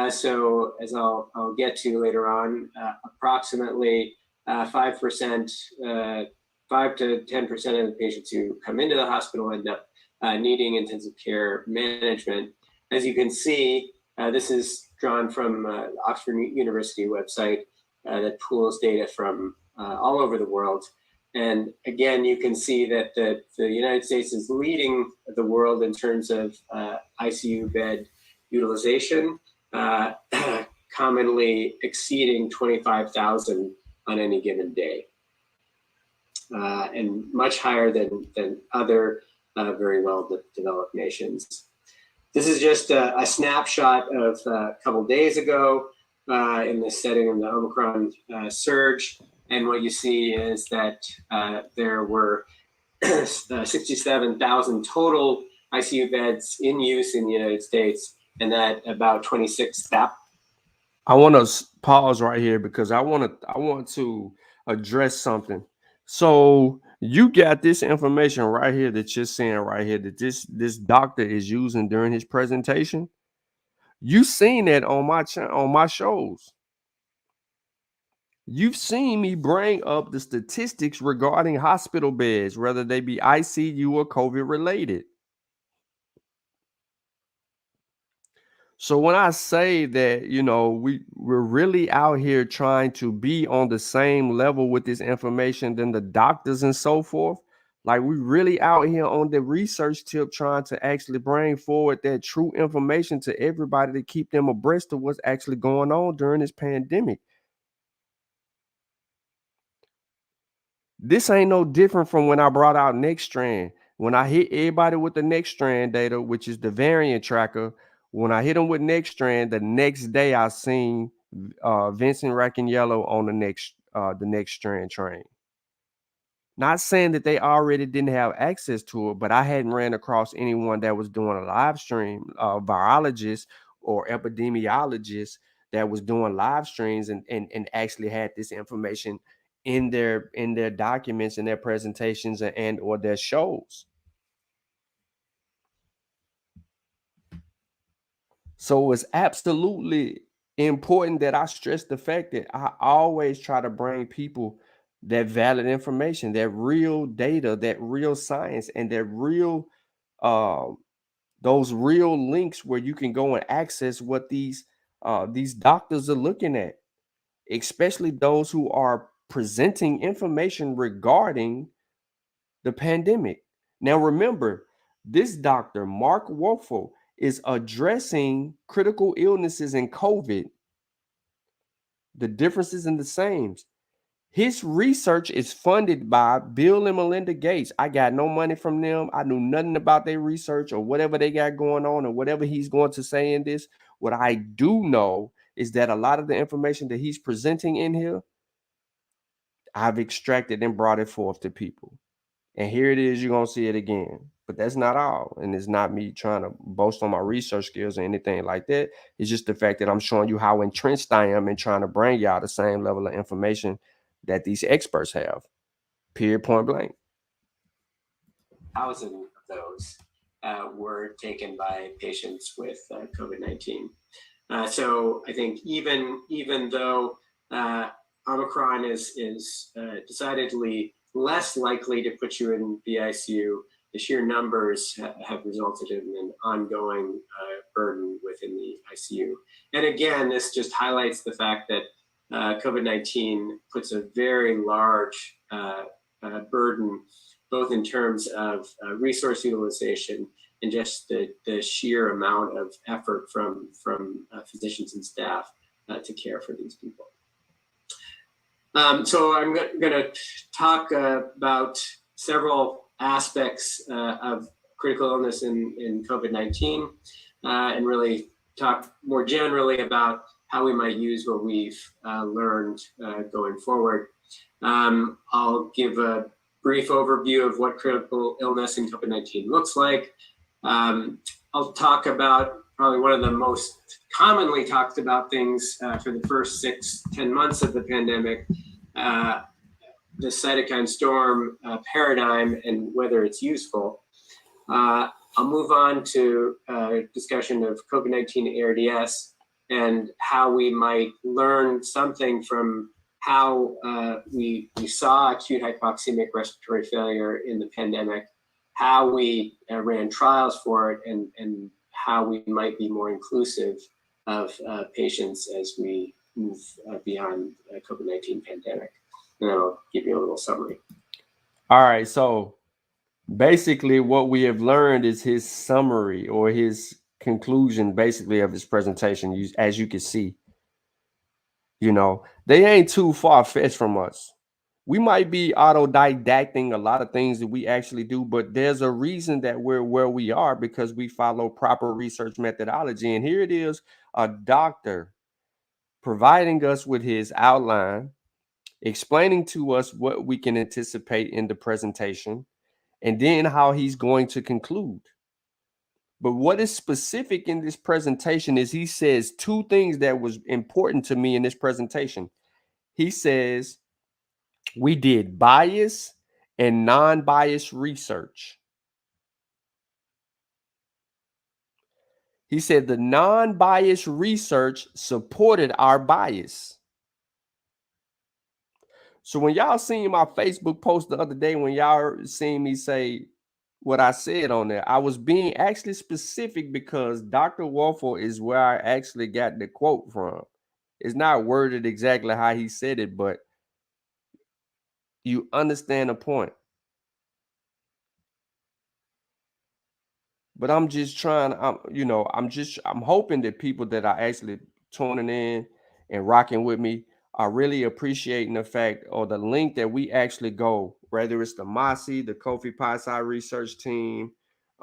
So as I'll get to later on, approximately 5%, 5 to 10% of the patients who come into the hospital end up needing intensive care management. As you can see, this is drawn from Oxford University website that pools data from all over the world. And again, you can see that the United States is leading the world in terms of ICU bed utilization, commonly exceeding 25,000 on any given day, and much higher than other very well-developed nations. This is just a snapshot of a couple days ago in the setting of the Omicron surge. And what you see is that there were 67,000 total ICU beds in use in the United States, and that about 26,000. I want to pause right here because I want to address something. So you got this information right here that you're seeing right here that this doctor is using during his presentation. You seen that on my shows. You've seen me bring up the statistics regarding hospital beds, whether they be ICU or COVID related. So when I say that, we're really out here trying to be on the same level with this information than the doctors and so forth, like we really out here on the research tip trying to actually bring forward that true information to everybody to keep them abreast of what's actually going on during this pandemic. This ain't no different from when I brought out next strand. When I hit everybody with the next strand data, which is the variant tracker, when I hit them with next strand, the next day I seen Vincent Racaniello on the next strand train. Not saying that they already didn't have access to it, but I hadn't ran across anyone that was doing a live stream, virologist or epidemiologist that was doing live streams and actually had this information in their documents and their presentations and or their shows. So it's absolutely important that I stress the fact that I always try to bring people that valid information, that real data, that real science, and that real those real links where you can go and access what these doctors are looking at, especially those who are presenting information regarding the pandemic. Now, remember, this doctor, Mark Wolfel, is addressing critical illnesses in COVID, the differences and the sames. His research is funded by Bill and Melinda Gates. I got no money from them. I knew nothing about their research or whatever they got going on or whatever he's going to say in this. What I do know is that a lot of the information that he's presenting in here, I've extracted and brought it forth to people. And here it is, you're going to see it again. But that's not all. And it's not me trying to boast on my research skills or anything like that. It's just the fact that I'm showing you how entrenched I am in trying to bring y'all the same level of information that these experts have. Period, point blank. 1,000 of those were taken by patients with COVID-19. So I think even though Omicron is decidedly less likely to put you in the ICU, the sheer numbers have resulted in an ongoing burden within the ICU. And again, this just highlights the fact that COVID-19 puts a very large burden, both in terms of resource utilization and just the sheer amount of effort from physicians and staff to care for these people. So I'm going to talk about several aspects of critical illness in COVID-19 and really talk more generally about how we might use what we've learned going forward. I'll give a brief overview of what critical illness in COVID-19 looks like. I'll talk about probably one of the most commonly talked about things for the first 6-10 months of the pandemic, the cytokine storm paradigm and whether it's useful. I'll move on to a discussion of COVID-19 ARDS and how we might learn something from how we saw acute hypoxemic respiratory failure in the pandemic, how we ran trials for it, and how we might be more inclusive of patients as we move beyond COVID-19 pandemic. And I'll give you a little summary. All right, so basically what we have learned is his summary or his conclusion basically of his presentation. As you can see, you know, they ain't too far-fetched from us. We might be autodidacting a lot of things that we actually do, but there's a reason that we're where we are because we follow proper research methodology. And here it is, a doctor providing us with his outline, explaining to us what we can anticipate in the presentation, and then how he's going to conclude. But what is specific in this presentation is he says two things that was important to me in this presentation. He says, we did bias and non-biased research. He said the non-biased research supported our bias. So when y'all seen my Facebook post the other day, when y'all seen me say what I said on there, I was being actually specific because Dr. Waffle is where I actually got the quote from. It's not worded exactly how he said it, but you understand the point. But I'm just trying, I'm hoping that people that are actually tuning in and rocking with me are really appreciating the fact or the link that we actually go, whether it's the MASI, the Kofi Pi research team,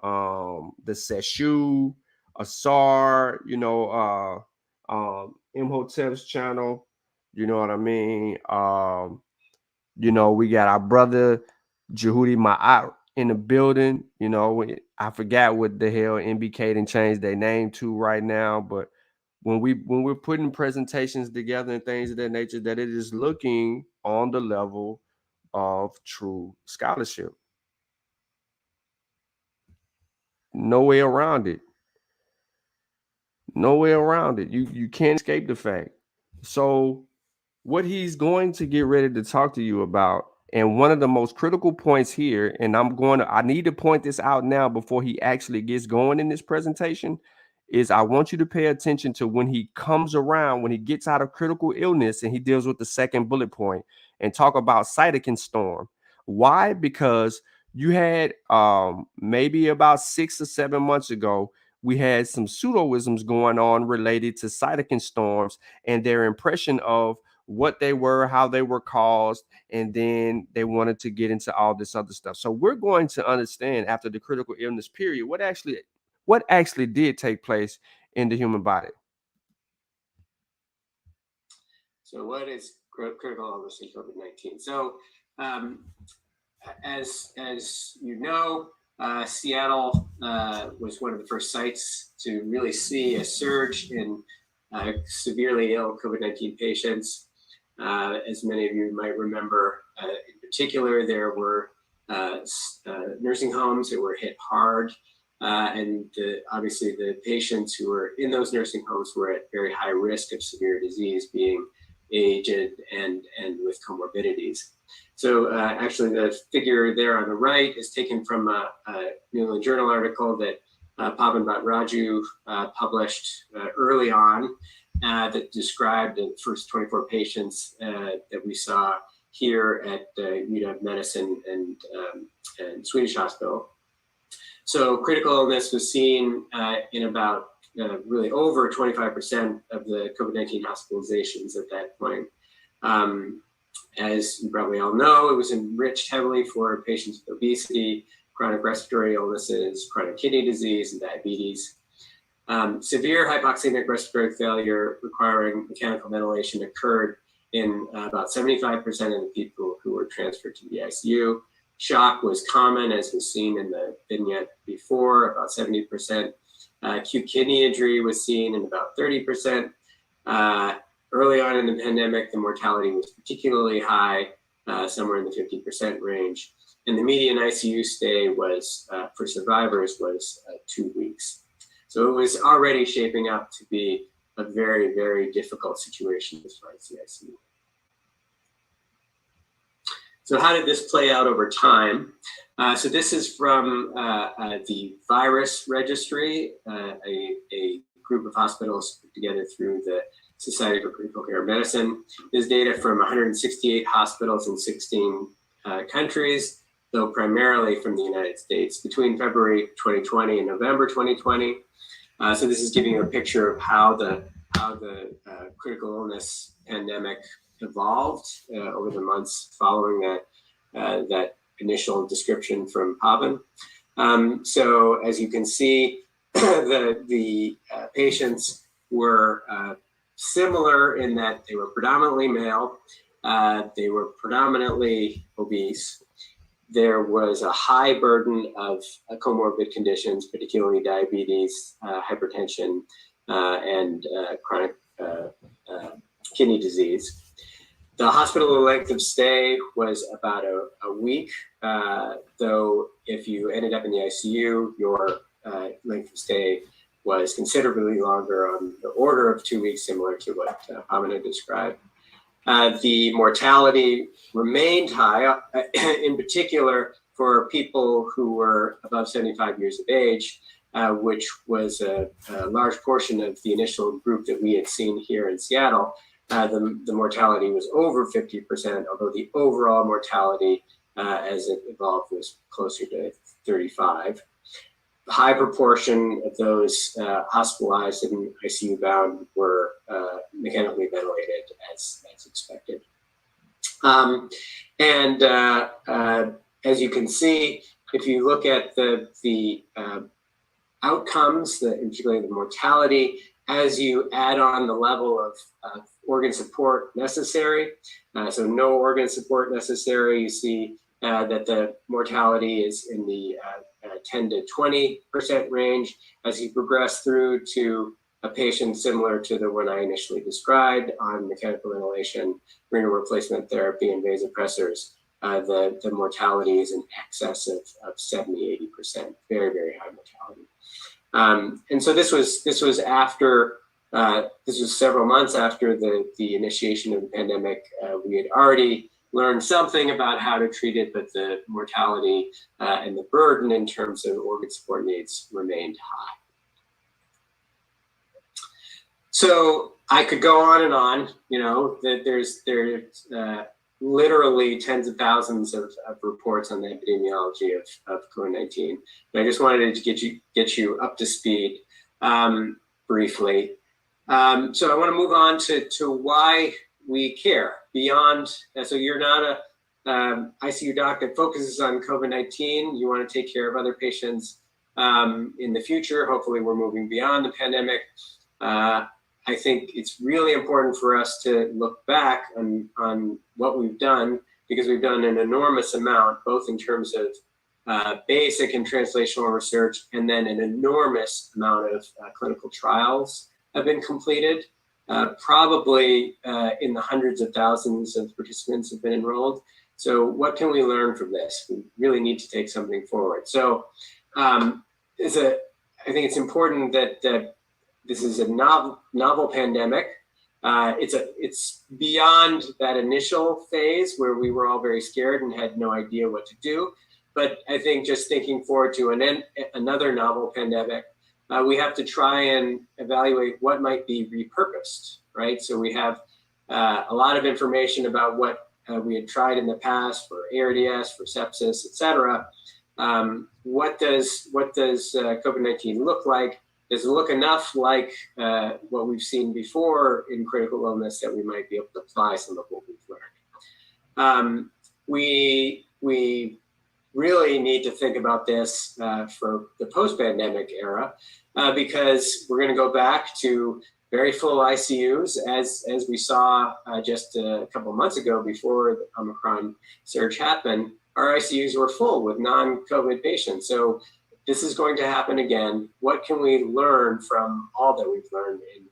the SESHU, ASAR, Imhotep's channel, you know what I mean? We got our brother Jehudi Ma'at in the building. I forgot what the hell MBK didn't change their name to right now, but when we're putting presentations together and things of that nature, that it is looking on the level of true scholarship. No way around it. No way around it. You can't escape the fact. So what he's going to get ready to talk to you about, and one of the most critical points here, and I need to point this out now before he actually gets going in this presentation, is I want you to pay attention to when he comes around, when he gets out of critical illness and he deals with the second bullet point and talk about cytokine storm. Why? Because you had maybe about 6 or 7 months ago, we had some pseudoisms going on related to cytokine storms and their impression of what they were, how they were caused, and then they wanted to get into all this other stuff. So we're going to understand after the critical illness period what actually did take place in the human body. So what is critical illness in COVID-19? So as you know, Seattle was one of the first sites to really see a surge in severely ill COVID-19 patients. As many of you might remember, in particular, there were nursing homes that were hit hard. And obviously the patients who were in those nursing homes were at very high risk of severe disease, being aged and with comorbidities. So actually the figure there on the right is taken from a New England Journal article that Pavan Bhattacharya published early on that described the first 24 patients that we saw here at UW Medicine and Swedish Hospital. So critical illness was seen in about really over 25% of the COVID-19 hospitalizations at that point. As you probably all know, it was enriched heavily for patients with obesity, chronic respiratory illnesses, chronic kidney disease, and diabetes. Severe hypoxemic respiratory failure requiring mechanical ventilation occurred in about 75% of the people who were transferred to the ICU. Shock was common, as was seen in the vignette before, about 70%. Acute kidney injury was seen in about 30%. Early on in the pandemic, the mortality was particularly high, somewhere in the 50% range. And the median ICU stay was, for survivors, was 2 weeks. So it was already shaping up to be a very, very difficult situation as far as the ICU. So how did this play out over time? So this is from the virus registry, a group of hospitals put together through the Society for Critical Care Medicine. This data from 168 hospitals in 16 countries, though primarily from the United States, between February 2020 and November 2020. So this is giving you a picture of how the critical illness pandemic evolved over the months following that initial description from Pavan. So as you can see, the patients were similar in that they were predominantly male, they were predominantly obese. There was a high burden of comorbid conditions, particularly diabetes, hypertension, and chronic kidney disease. The hospital length of stay was about a week, though if you ended up in the ICU, your length of stay was considerably longer, on the order of 2 weeks, similar to what Pamela described. The mortality remained high, in particular for people who were above 75 years of age, which was a large portion of the initial group that we had seen here in Seattle. The mortality was over 50%, although the overall mortality as it evolved was closer to 35. A high proportion of those hospitalized and ICU bound were mechanically ventilated as expected. As you can see, if you look at the outcomes, in particular the mortality, as you add on the level of organ support necessary, so no organ support necessary, you see that the mortality is in the 10 to 20% range. As you progress through to a patient similar to the one I initially described on mechanical ventilation, renal replacement therapy, and vasopressors, the mortality is in excess of 70, 80%, very, very high mortality. And so this was after, this was several months after the initiation of the pandemic. We had already learned something about how to treat it, but the mortality and the burden in terms of organ support needs remained high. So I could go on and on, you know, that there's literally tens of thousands of reports on the epidemiology of COVID-19. But I just wanted to get you up to speed briefly. So I want to move on to why we care beyond. So you're not a ICU doc that focuses on COVID-19. You want to take care of other patients in the future. Hopefully we're moving beyond the pandemic. I think it's really important for us to look back on what we've done, because we've done an enormous amount, both in terms of basic and translational research, and then an enormous amount of clinical trials have been completed. Probably in the hundreds of thousands of participants have been enrolled. So what can we learn from this? We really need to take something forward. So I think it's important that this is a novel pandemic. It's beyond that initial phase where we were all very scared and had no idea what to do. But I think just thinking forward to another novel pandemic, we have to try and evaluate what might be repurposed, right? So we have a lot of information about what we had tried in the past for ARDS, for sepsis, et cetera. What does COVID-19 look like? Does it look enough like what we've seen before in critical illness that we might be able to apply some of what we've learned? We really need to think about this for the post-pandemic era, because we're going to go back to very full ICUs, as we saw just a couple of months ago before the Omicron surge happened. Our ICUs were full with non-COVID patients. So this is going to happen again. What can we learn from all that we've learned in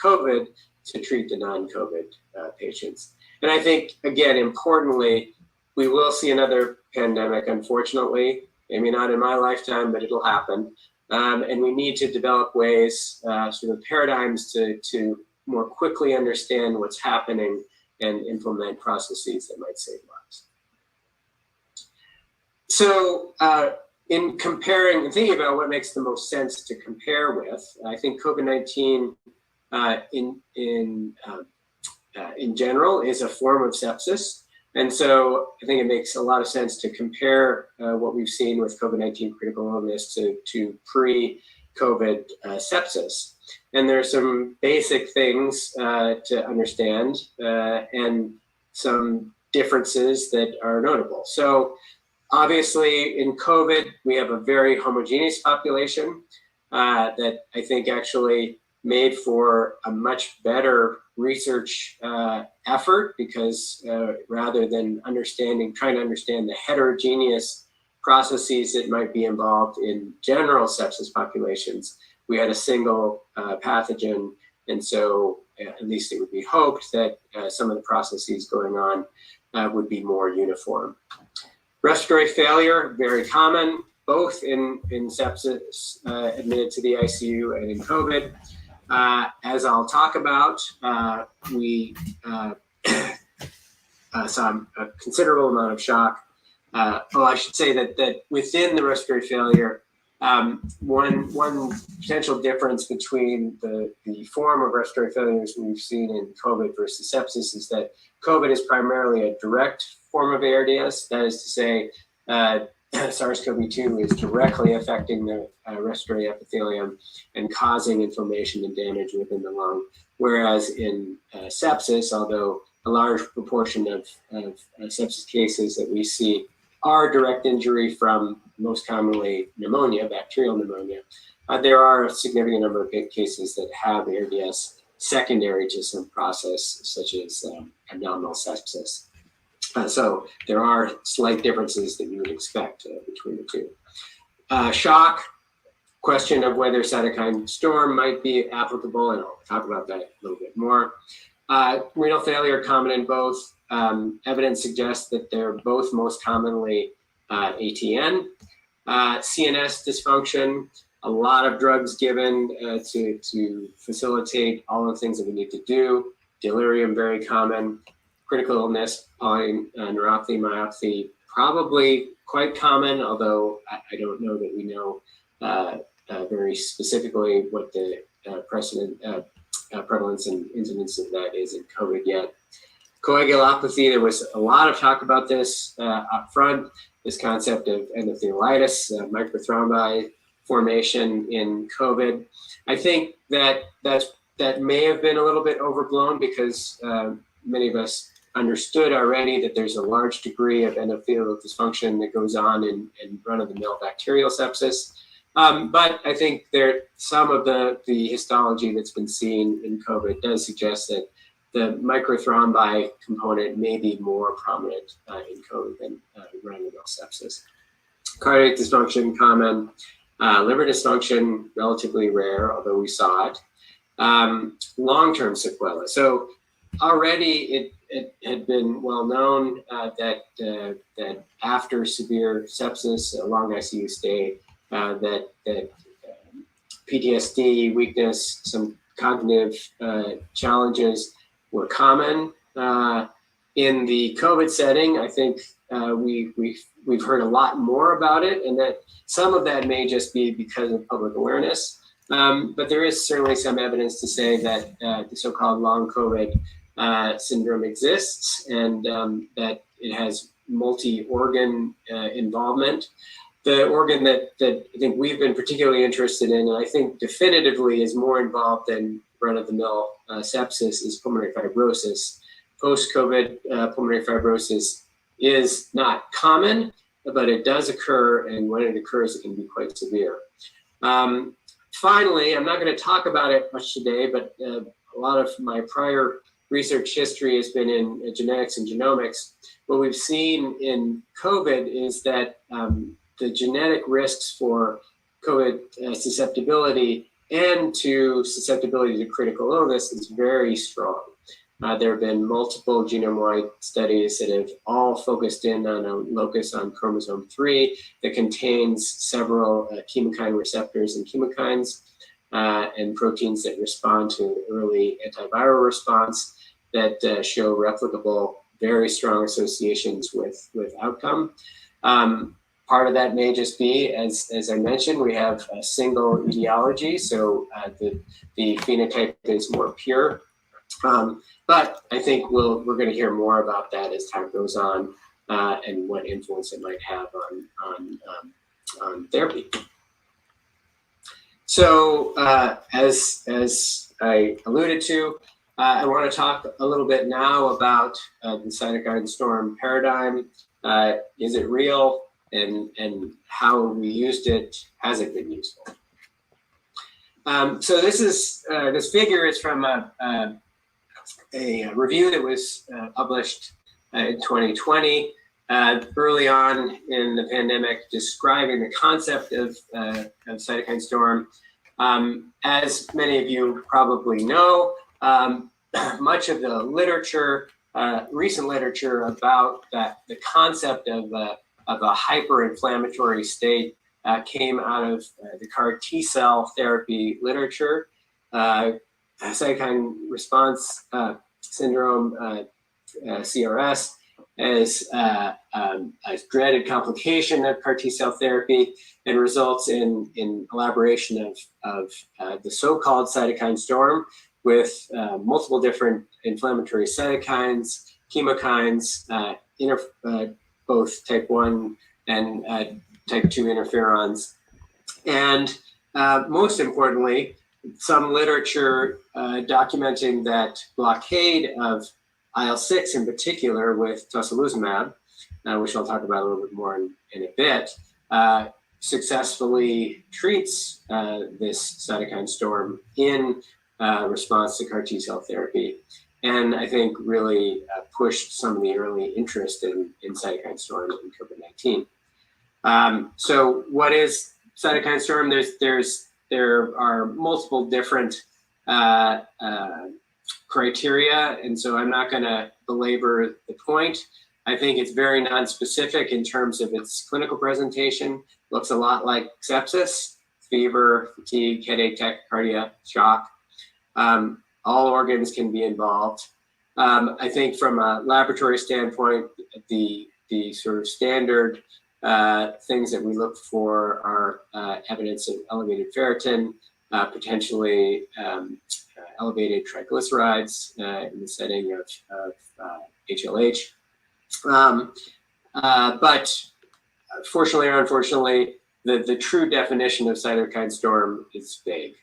COVID to treat the non-COVID patients? And I think, again, importantly, we will see another pandemic, unfortunately. Maybe not in my lifetime, but it'll happen. And we need to develop ways, sort of paradigms to more quickly understand what's happening and implement processes that might save lives. So in comparing and thinking about what makes the most sense to compare with, I think COVID-19 in general is a form of sepsis. And so I think it makes a lot of sense to compare what we've seen with COVID-19 critical illness to pre-COVID sepsis. And there are some basic things to understand and some differences that are notable. So obviously in COVID, we have a very homogeneous population that I think actually made for a much better research effort, because rather than trying to understand the heterogeneous processes that might be involved in general sepsis populations, we had a single pathogen. And so at least it would be hoped that some of the processes going on would be more uniform. Respiratory failure, very common, both in sepsis admitted to the ICU and in COVID. As I'll talk about, we saw a considerable amount of shock. I should say that within the respiratory failure, one potential difference between the form of respiratory failures we've seen in COVID versus sepsis is that COVID is primarily a direct form of ARDS. That is to say, Sars Cov2 is directly affecting the respiratory epithelium and causing inflammation and damage within the lung. Whereas in sepsis, although a large proportion of sepsis cases that we see are direct injury from most commonly pneumonia, bacterial pneumonia, there are a significant number of cases that have ARDS secondary to some process such as abdominal sepsis. So there are slight differences that you would expect between the two. Shock, question of whether cytokine storm might be applicable, and I'll talk about that a little bit more. Renal failure, common in both. Evidence suggests that they're both most commonly ATN. CNS dysfunction, a lot of drugs given to facilitate all the things that we need to do. Delirium, very common. Critical illness, polyneuropathy, myopathy, probably quite common, although I don't know that we know very specifically what the prevalence and incidence of that is in COVID yet. Coagulopathy, there was a lot of talk about this up front, this concept of endotheliitis, microthrombi formation in COVID. I think that may have been a little bit overblown because many of us understood already that there's a large degree of endothelial dysfunction that goes on in run-of-the-mill bacterial sepsis. But I think some of the histology that's been seen in COVID does suggest that the microthrombi component may be more prominent in COVID than run-of-the-mill sepsis. Cardiac dysfunction, common. Liver dysfunction, relatively rare, although we saw it. Long-term sequelae. So already it had been well known that after severe sepsis, a long ICU stay, that PTSD, weakness, some cognitive challenges were common. In the COVID setting, I think we've heard a lot more about it, and that some of that may just be because of public awareness. But there is certainly some evidence to say that the so-called long COVID syndrome exists, and that it has multi-organ involvement. The organ that I think we've been particularly interested in, and I think definitively is more involved than run-of-the-mill sepsis, is pulmonary fibrosis. Post-COVID pulmonary fibrosis is not common, but it does occur, and when it occurs, it can be quite severe. Finally, I'm not going to talk about it much today, but a lot of my prior research history has been in genetics and genomics. What we've seen in COVID is that the genetic risks for COVID susceptibility and to susceptibility to critical illness is very strong. There have been multiple genome-wide studies that have all focused in on a locus on chromosome 3 that contains several chemokine receptors and chemokines and proteins that respond to early antiviral response that show replicable, very strong associations with outcome. Part of that may just be, as I mentioned, we have a single etiology, so the phenotype is more pure. But I think we're going to hear more about that as time goes on and what influence it might have on therapy. So as I alluded to, I want to talk a little bit now about the cytokine storm paradigm. Is it real? And how we used it, has it been useful? So this figure is from a review that was published in 2020, early on in the pandemic, describing the concept of cytokine storm. As many of you probably know, much of the literature, recent literature about the concept of a hyperinflammatory state came out of the CAR T-cell therapy literature. Cytokine response syndrome, CRS, is a dreaded complication of CAR T-cell therapy and results in elaboration of the so-called cytokine storm with multiple different inflammatory cytokines, chemokines, both type 1 and type 2 interferons. And most importantly, some literature documenting that blockade of IL-6 in particular with tocilizumab, which I'll talk about a little bit more in a bit, successfully treats this cytokine storm in response to CAR T-cell therapy. And I think really pushed some of the early interest in cytokine storm in COVID-19. So what is cytokine storm? There are multiple different criteria, and so I'm not going to belabor the point. I think it's very nonspecific in terms of its clinical presentation. Looks a lot like sepsis, fever, fatigue, headache, tachycardia, shock. All organs can be involved. I think from a laboratory standpoint, the sort of standard things that we look for are evidence of elevated ferritin, potentially elevated triglycerides in the setting of HLH. But fortunately or unfortunately, the true definition of cytokine storm is vague.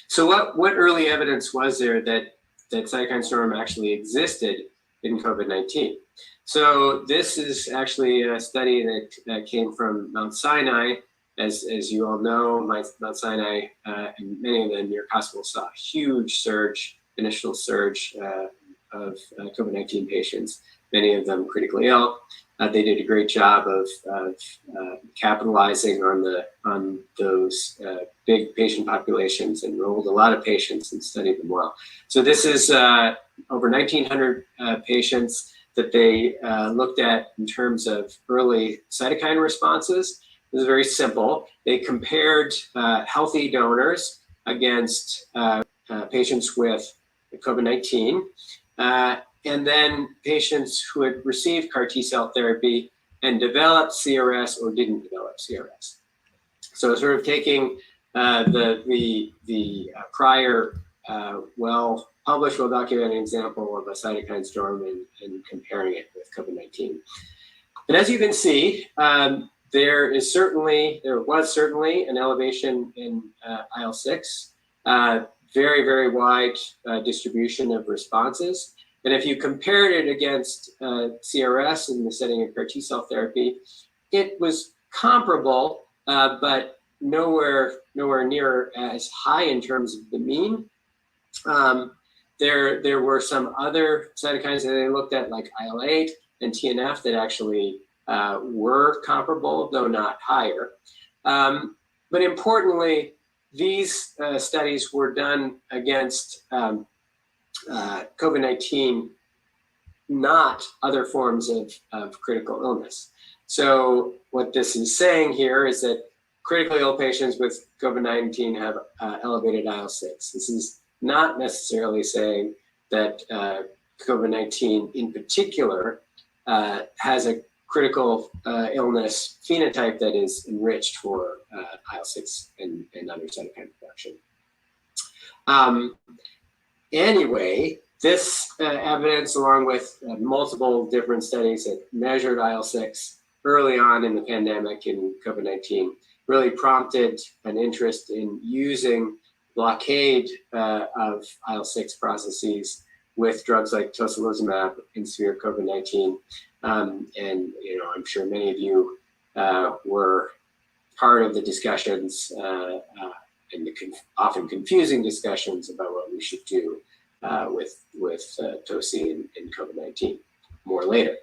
So what early evidence was there that cytokine storm actually existed in COVID-19? So this is actually a study that came from Mount Sinai. As you all know, Mount Sinai and many of the near hospitals saw a huge surge, initial surge of COVID-19 patients, many of them critically ill. They did a great job of capitalizing on those big patient populations, enrolled a lot of patients and studied them well. So this is over 1,900 patients that they looked at in terms of early cytokine responses. It was very simple. They compared healthy donors against patients with COVID-19, and then patients who had received CAR T-cell therapy and developed CRS or didn't develop CRS. So sort of taking the prior well-published, well-documented example of a cytokine storm and comparing it with COVID-19. And as you can see, there was certainly an elevation in IL-6, very, very wide distribution of responses. And if you compared it against CRS in the setting of CAR T-cell therapy, it was comparable, but nowhere near as high in terms of the mean. There were some other cytokines that they looked at, like IL-8 and TNF, that actually were comparable, though not higher. But importantly, these studies were done against COVID-19, not other forms of critical illness. So what this is saying here is that critically ill patients with COVID-19 have elevated IL-6. This is not necessarily saying that COVID-19 in particular has a critical illness phenotype that is enriched for IL-6 and other cytokine production. Anyway, this evidence, along with multiple different studies that measured IL-6 early on in the pandemic in COVID-19, really prompted an interest in using blockade of IL-6 processes with drugs like tocilizumab in severe COVID-19. And I'm sure many of you were part of the discussions and the often confusing discussions about what we should do with toci in COVID-19. More later.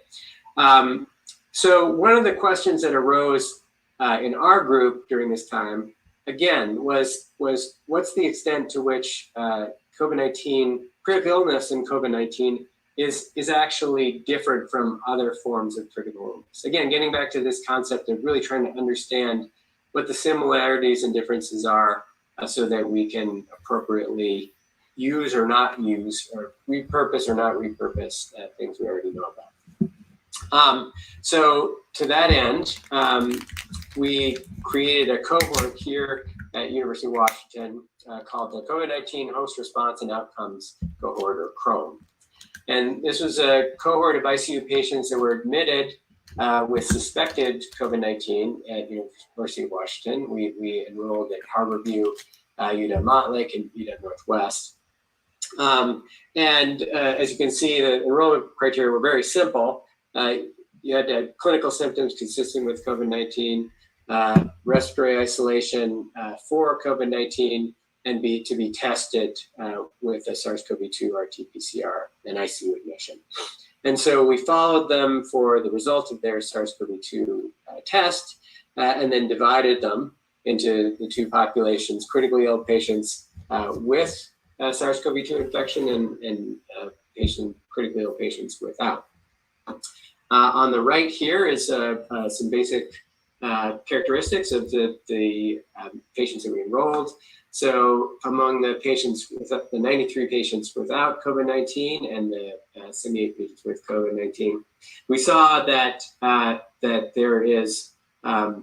So one of the questions that arose in our group during this time, again, was what's the extent to which COVID-19, critical illness in COVID-19 is actually different from other forms of critical illness. Again, getting back to this concept of really trying to understand what the similarities and differences are so that we can appropriately use or not use, or repurpose or not repurpose things we already know about. So to that end, we created a cohort here at University of Washington called the COVID-19 Host Response and Outcomes Cohort, or CHROME. And this was a cohort of ICU patients that were admitted with suspected COVID-19 at University of Washington. We enrolled at Harborview, UW-Montlick, and UW-Northwest. And as you can see, the enrollment criteria were very simple. You had to have clinical symptoms consistent with COVID-19, respiratory isolation for COVID-19, and to be tested with a Sars Cov2 RT-PCR and ICU admission. And so we followed them for the result of their Sars Cov2 test, and then divided them into the two populations: critically ill patients with Sars Cov2 infection and critically ill patients without. On the right here is some basic characteristics of the patients that we enrolled. So among the patients, the 93 patients without COVID-19 and the 78 patients with COVID-19, we saw that there is a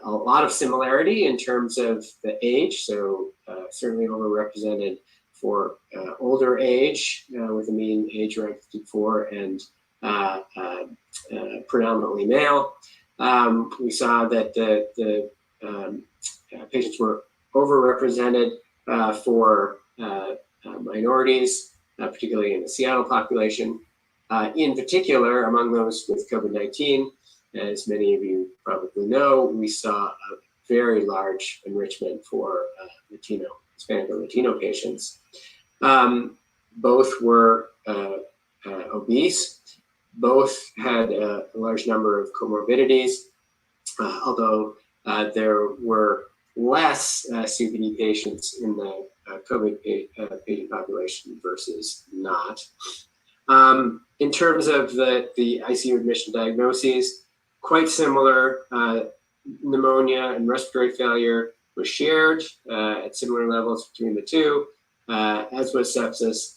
lot of similarity in terms of the age. So certainly overrepresented for older age, with a mean age around 54 and predominantly male. We saw that the patients were overrepresented for minorities, particularly in the Seattle population. In particular, among those with COVID-19, as many of you probably know, we saw a very large enrichment for Hispanic or Latino patients. Both were obese. Both had a large number of comorbidities, although there were less COPD patients in the COVID patient population versus not. In terms of the ICU admission diagnoses, quite similar. Pneumonia and respiratory failure was shared at similar levels between the two, as was sepsis.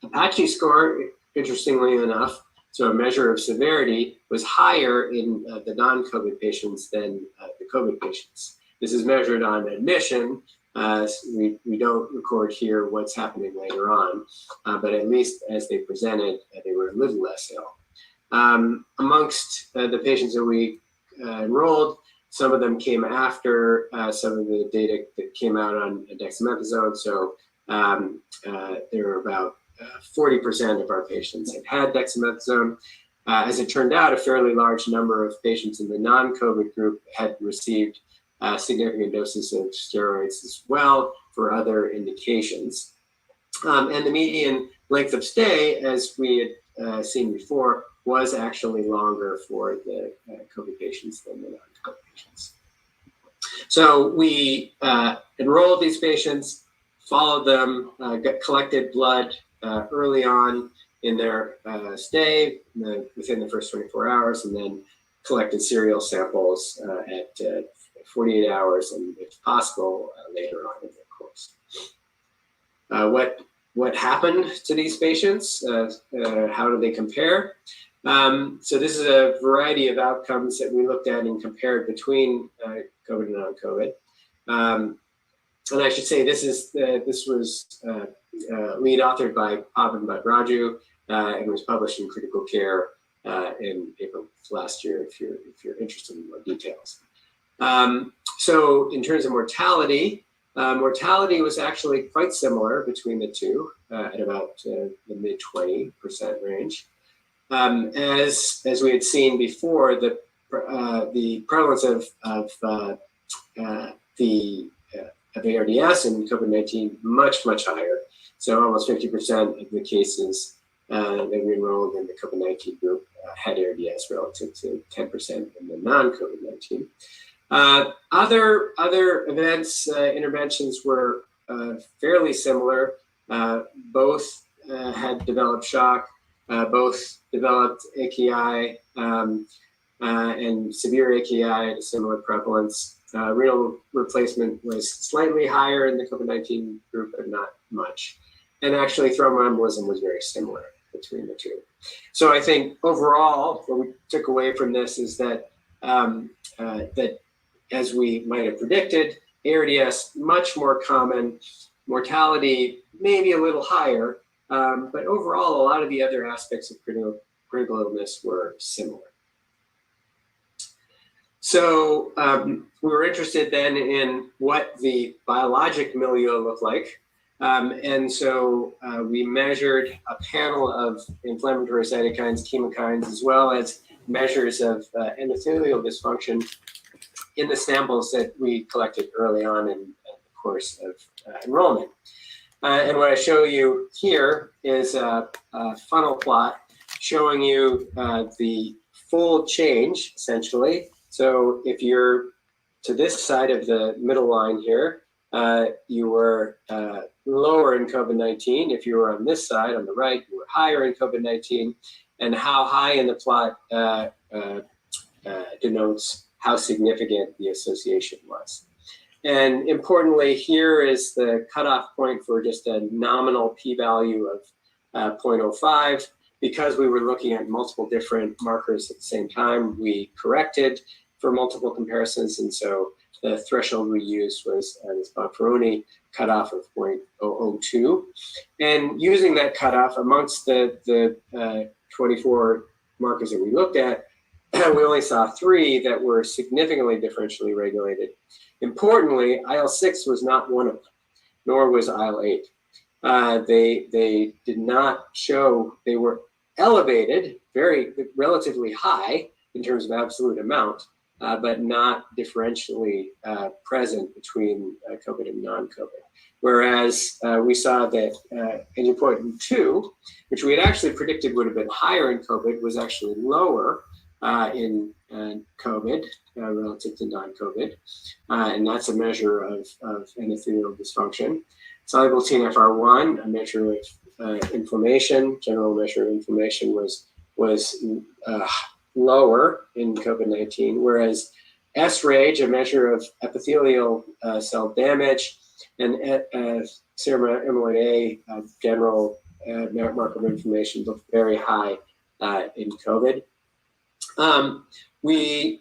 Apache score, interestingly enough, so a measure of severity, was higher in the non-COVID patients than the COVID patients. This is measured on admission. We don't record here what's happening later on, but at least as they presented, they were a little less ill. Amongst the patients that we enrolled, some of them came after some of the data that came out on dexamethasone. So there were about 40% of our patients had dexamethasone. As it turned out, a fairly large number of patients in the non-COVID group had received significant doses of steroids as well for other indications. And the median length of stay, as we had seen before, was actually longer for the COVID patients than the non-COVID patients. So we enrolled these patients, followed them, collected blood early on in their stay within the first 24 hours, and then collected serial samples at 48 hours and, if possible, later on in their course. What happened to these patients? How do they compare? So this is a variety of outcomes that we looked at and compared between COVID and non-COVID. And I should say this was lead authored by Pavan Bhadraju and was published in Critical Care in April last year. If you're interested in more details. So in terms of mortality, mortality was actually quite similar between the two at about the mid 20% range. As we had seen before, the prevalence of ARDS and COVID-19 much higher. So almost 50% of the cases that we enrolled in the COVID-19 group had ARDS relative to 10% in the non-COVID-19. Other events, interventions were fairly similar. Both had developed shock, both developed AKI and severe AKI at a similar prevalence. Renal replacement was slightly higher in the COVID-19 group, but not much. And actually thromboembolism was very similar between the two. So I think overall, what we took away from this is that that as we might have predicted, ARDS much more common, mortality maybe a little higher, but overall a lot of the other aspects of critical illness were similar. So we were interested then in what the biologic milieu looked like. And so we measured a panel of inflammatory cytokines, chemokines, as well as measures of endothelial dysfunction in the samples that we collected early on in the course of enrollment. And what I show you here is a funnel plot showing you the full change, essentially. So if you're to this side of the middle line here, you were lower in COVID-19. If you were on this side, on the right, you were higher in COVID-19. And how high in the plot denotes how significant the association was. And importantly, here is the cutoff point for just a nominal p-value of 0.05. Because we were looking at multiple different markers at the same time, we corrected for multiple comparisons. And so the threshold we used was this Bonferroni cutoff of 0.002. And using that cutoff amongst the 24 markers that we looked at, we only saw 3 that were significantly differentially regulated. Importantly, IL-6 was not one of them, nor was IL-8. They did not show, they were elevated, very relatively high in terms of absolute amount, but not differentially present between COVID and non-COVID. Whereas we saw that angiopoietin 2, which we had actually predicted would have been higher in COVID, was actually lower in COVID relative to non-COVID. And that's a measure of endothelial dysfunction. Soluble TNFR1, a measure of inflammation, general measure of inflammation, was lower in COVID-19, whereas S-RAGE, a measure of epithelial cell damage, and serum amyloid A, general marker of inflammation, looked very high in COVID. We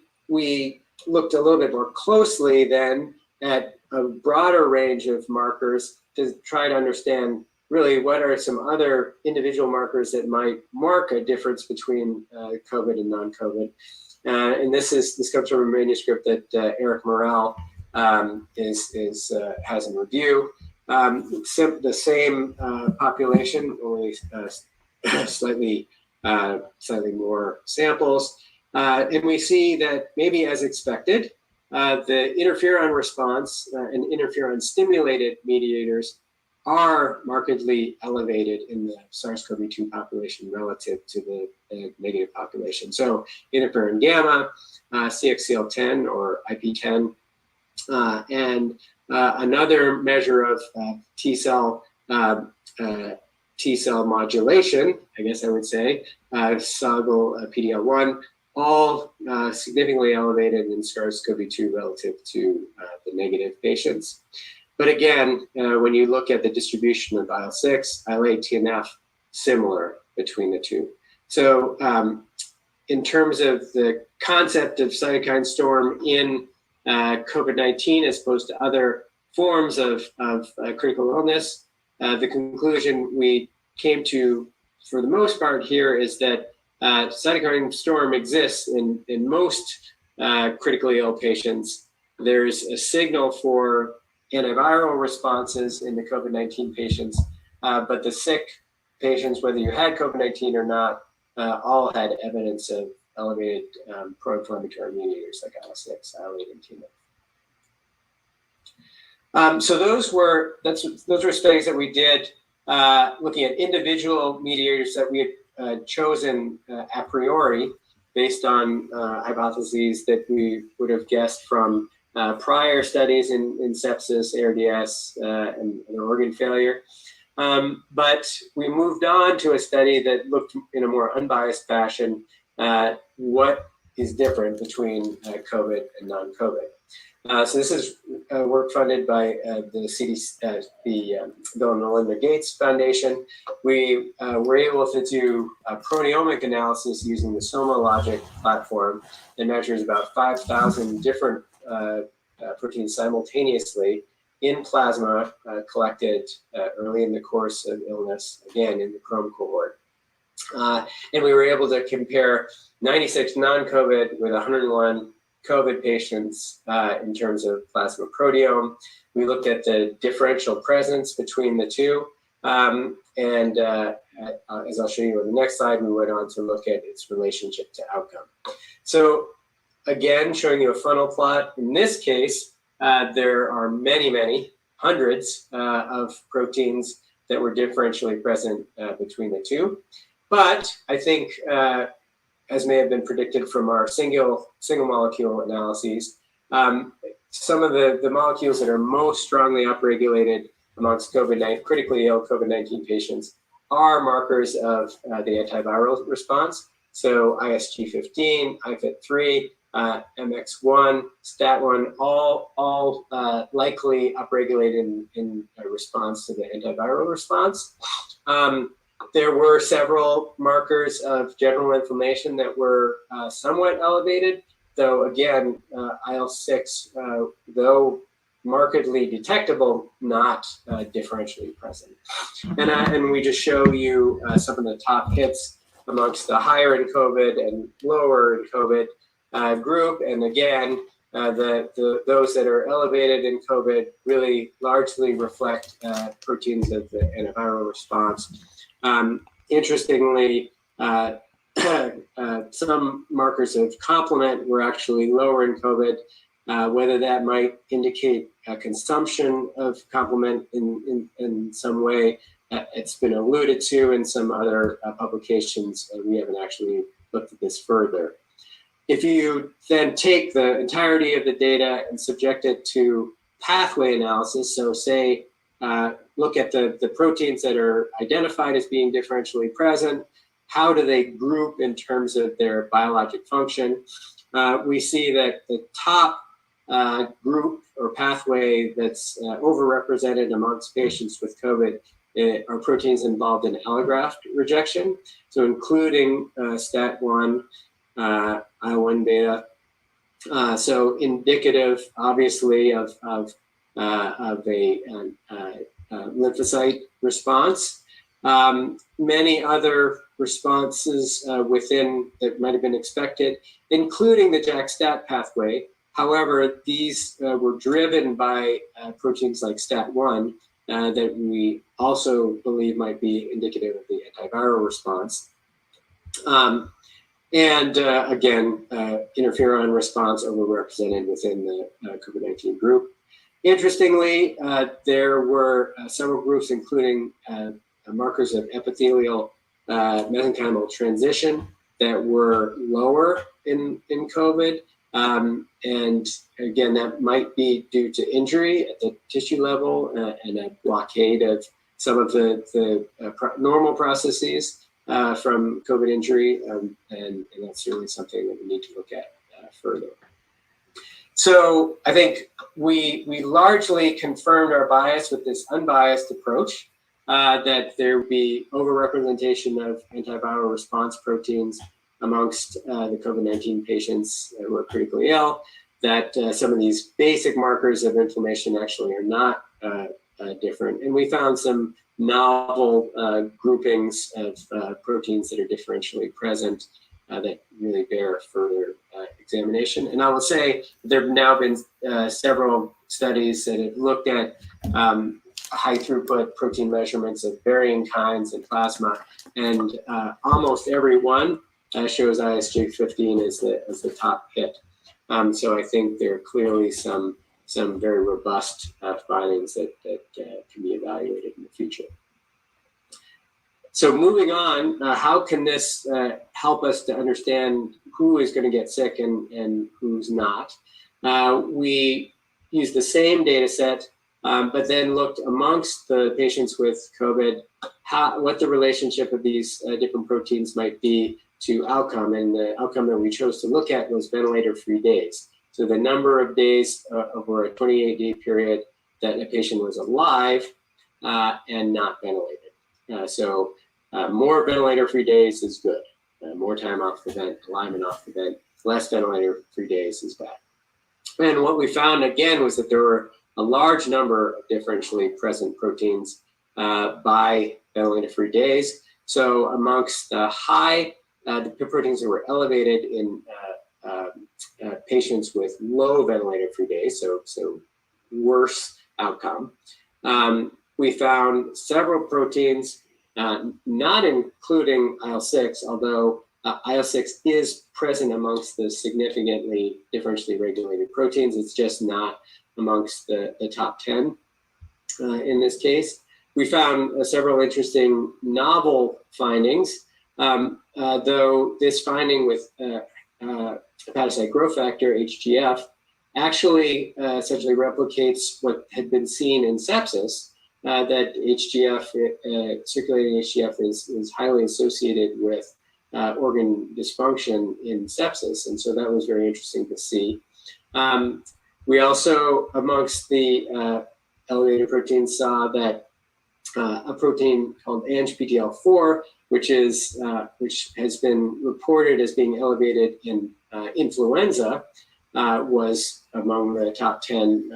looked a little bit more closely then at a broader range of markers to try to understand really what are some other individual markers that might mark a difference between COVID and non-COVID. And this comes from a manuscript that Eric Morel has in review. the same population, only slightly more samples. And we see that maybe as expected, the interferon response and interferon stimulated mediators are markedly elevated in the SARS-CoV-2 population relative to the negative population. So interferon gamma, CXCL10 or IP10, and another measure of T-cell modulation, I guess I would say, soluble PD-L1, all significantly elevated in SARS-CoV-2 relative to the negative patients. But again, when you look at the distribution of IL-6, IL-8, TNF, similar between the two. So in terms of the concept of cytokine storm in COVID-19 as opposed to other forms of critical illness, the conclusion we came to, for the most part here, is that cytokine storm exists in most critically ill patients. There's a signal for antiviral responses in the COVID-19 patients, but the sick patients, whether you had COVID-19 or not, all had evidence of elevated pro-inflammatory mediators like IL-6, IL-8, and TNF. So those were studies that we did looking at individual mediators that we had chosen a priori based on hypotheses that we would have guessed from prior studies in sepsis, ARDS, and organ failure. But we moved on to a study that looked in a more unbiased fashion at what is different between COVID and non-COVID. So this is work funded by the CDC, the Bill and Melinda Gates Foundation. We were able to do a proteomic analysis using the SomaLogic platform that measures about 5,000 different proteins simultaneously in plasma collected early in the course of illness, again in the Chrome cohort. And we were able to compare 96 non-COVID with 101 COVID patients in terms of plasma proteome. We looked at the differential presence between the two. And as I'll show you on the next slide, we went on to look at its relationship to outcome. So again, showing you a funnel plot. In this case, there are many hundreds of proteins that were differentially present between the two. But I think, as may have been predicted from our single molecule analyses, some of the molecules that are most strongly upregulated amongst critically ill COVID-19 patients are markers of the antiviral response. So ISG15, IFIT3, MX1, STAT1, all likely upregulated in response to the antiviral response. There were several markers of general inflammation that were somewhat elevated, though again, IL-6, though markedly detectable, not differentially present. And we just show you some of the top hits amongst the higher in COVID and lower in COVID group. And again, those that are elevated in COVID really largely reflect proteins of the antiviral response. Interestingly, some markers of complement were actually lower in COVID, whether that might indicate a consumption of complement in some way. It's been alluded to in some other publications. We haven't actually looked at this further. If you then take the entirety of the data and subject it to pathway analysis, so say, look at the proteins that are identified as being differentially present, how do they group in terms of their biologic function? We see that the top group or pathway that's overrepresented amongst patients with COVID are proteins involved in allograft rejection, so including STAT1, IL-1 beta. So indicative, obviously, of a lymphocyte response. Many other responses within that might have been expected, including the JAK-STAT pathway. However, these were driven by proteins like STAT1 that we also believe might be indicative of the antiviral response. Again, interferon response overrepresented within the COVID-19 group. Interestingly, there were several groups, including markers of epithelial mesenchymal transition that were lower in COVID. And again, that might be due to injury at the tissue level and a blockade of some of the normal processes from COVID injury. And that's certainly something that we need to look at further. So I think we largely confirmed our bias with this unbiased approach, that there would be overrepresentation of antiviral response proteins amongst the COVID-19 patients who are critically ill, that some of these basic markers of inflammation actually are not different. And we found some novel groupings of proteins that are differentially present that really bear further examination. And I will say there have now been several studies that have looked at high throughput protein measurements of varying kinds in plasma, and almost every one shows ISJ15 as the top hit. So I think there are clearly some very robust findings that can be evaluated in the future. So moving on, how can this help us to understand who is going to get sick and who's not? We used the same data set, but then looked amongst the patients with COVID, what the relationship of these different proteins might be to outcome. And the outcome that we chose to look at was ventilator-free days. So the number of days over a 28-day period that a patient was alive and not ventilated. So more ventilator-free days is good. More time off the vent, alive and off the vent. Less ventilator-free days is bad. And what we found again was that there were a large number of differentially present proteins by ventilator-free days. So amongst the the proteins that were elevated in patients with low ventilator-free days, so worse outcome, we found several proteins, not including IL-6, although IL-6 is present amongst the significantly differentially regulated proteins. It's just not amongst the top 10 in this case. We found several interesting novel findings, though this finding with hepatocyte growth factor, HGF, actually essentially replicates what had been seen in sepsis, that HGF, circulating HGF is highly associated with organ dysfunction in sepsis. And so that was very interesting to see. We also, amongst the elevated proteins, saw that a protein called ANGPTL4, which has been reported as being elevated in influenza, was among the top 10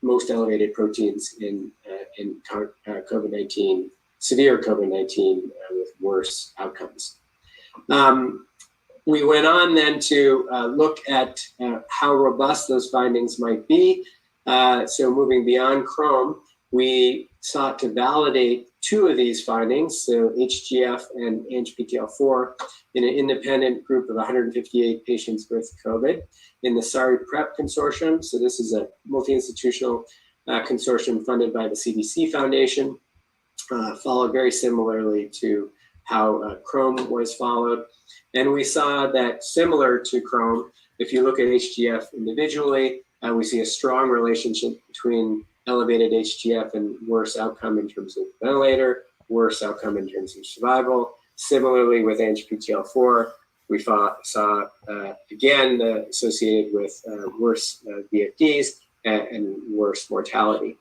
most elevated proteins in COVID-19, severe COVID-19 with worse outcomes. We went on then to look at how robust those findings might be. So moving beyond Chrome, we sought to validate two of these findings, so HGF and ANGPTL4, in an independent group of 158 patients with COVID in the SARI-PrEP consortium. So this is a multi-institutional consortium funded by the CDC Foundation, followed very similarly to how Chrome was followed. And we saw that similar to Chrome, if you look at HGF individually, we see a strong relationship between elevated HGF and worse outcome in terms of ventilator, worse outcome in terms of survival. Similarly with ANGPTL4, we saw again associated with worse VFDs and worse mortality.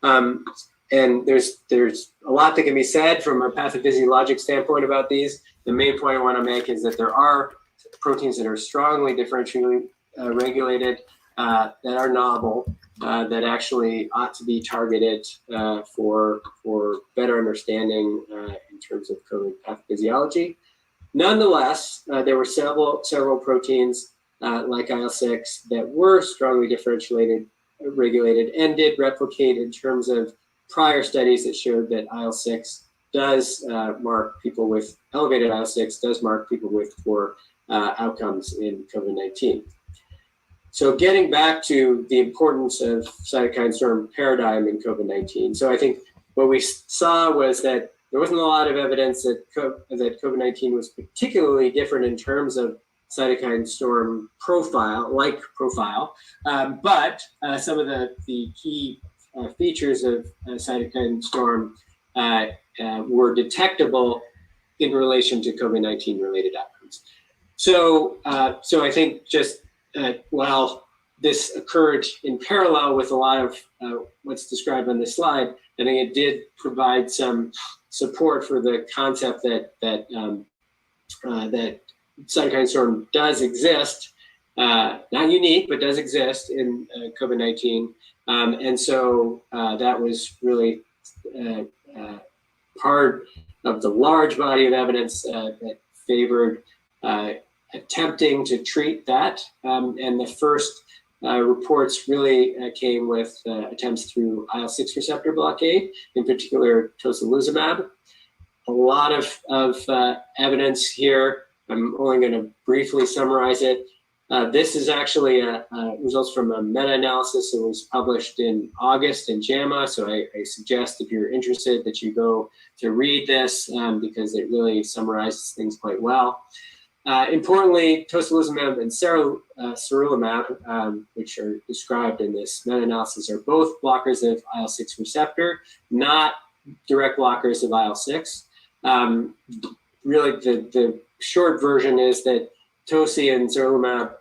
And there's a lot that can be said from a pathophysiologic standpoint about these. The main point I want to make is that there are proteins that are strongly differentially regulated, that are novel, that actually ought to be targeted for better understanding in terms of COVID pathophysiology. Nonetheless, there were several proteins like IL-6 that were strongly differentiated, regulated, and did replicate in terms of prior studies that showed that IL-6 does mark people with elevated IL-6, does mark people with poor outcomes in COVID-19. So getting back to the importance of cytokine storm paradigm in COVID-19. So I think what we saw was that there wasn't a lot of evidence that COVID-19 was particularly different in terms of cytokine storm profile, but some of the key features of cytokine storm were detectable in relation to COVID-19 related outcomes. So I think just while this occurred in parallel with a lot of what's described on this slide, I think it did provide some support for the concept that cytokine storm does exist, not unique, but does exist in COVID-19. And so that was really part of the large body of evidence that favored attempting to treat that. And the first reports really came with attempts through IL-6 receptor blockade, in particular tocilizumab. A lot of evidence here. I'm only going to briefly summarize it. This is actually results from a meta-analysis that was published in August in JAMA. So I suggest if you're interested that you go to read this because it really summarizes things quite well. Importantly, tocilizumab and sarilumab, which are described in this meta-analysis, are both blockers of IL-6 receptor, not direct blockers of IL-6. Really, the short version is that toci and sarilumab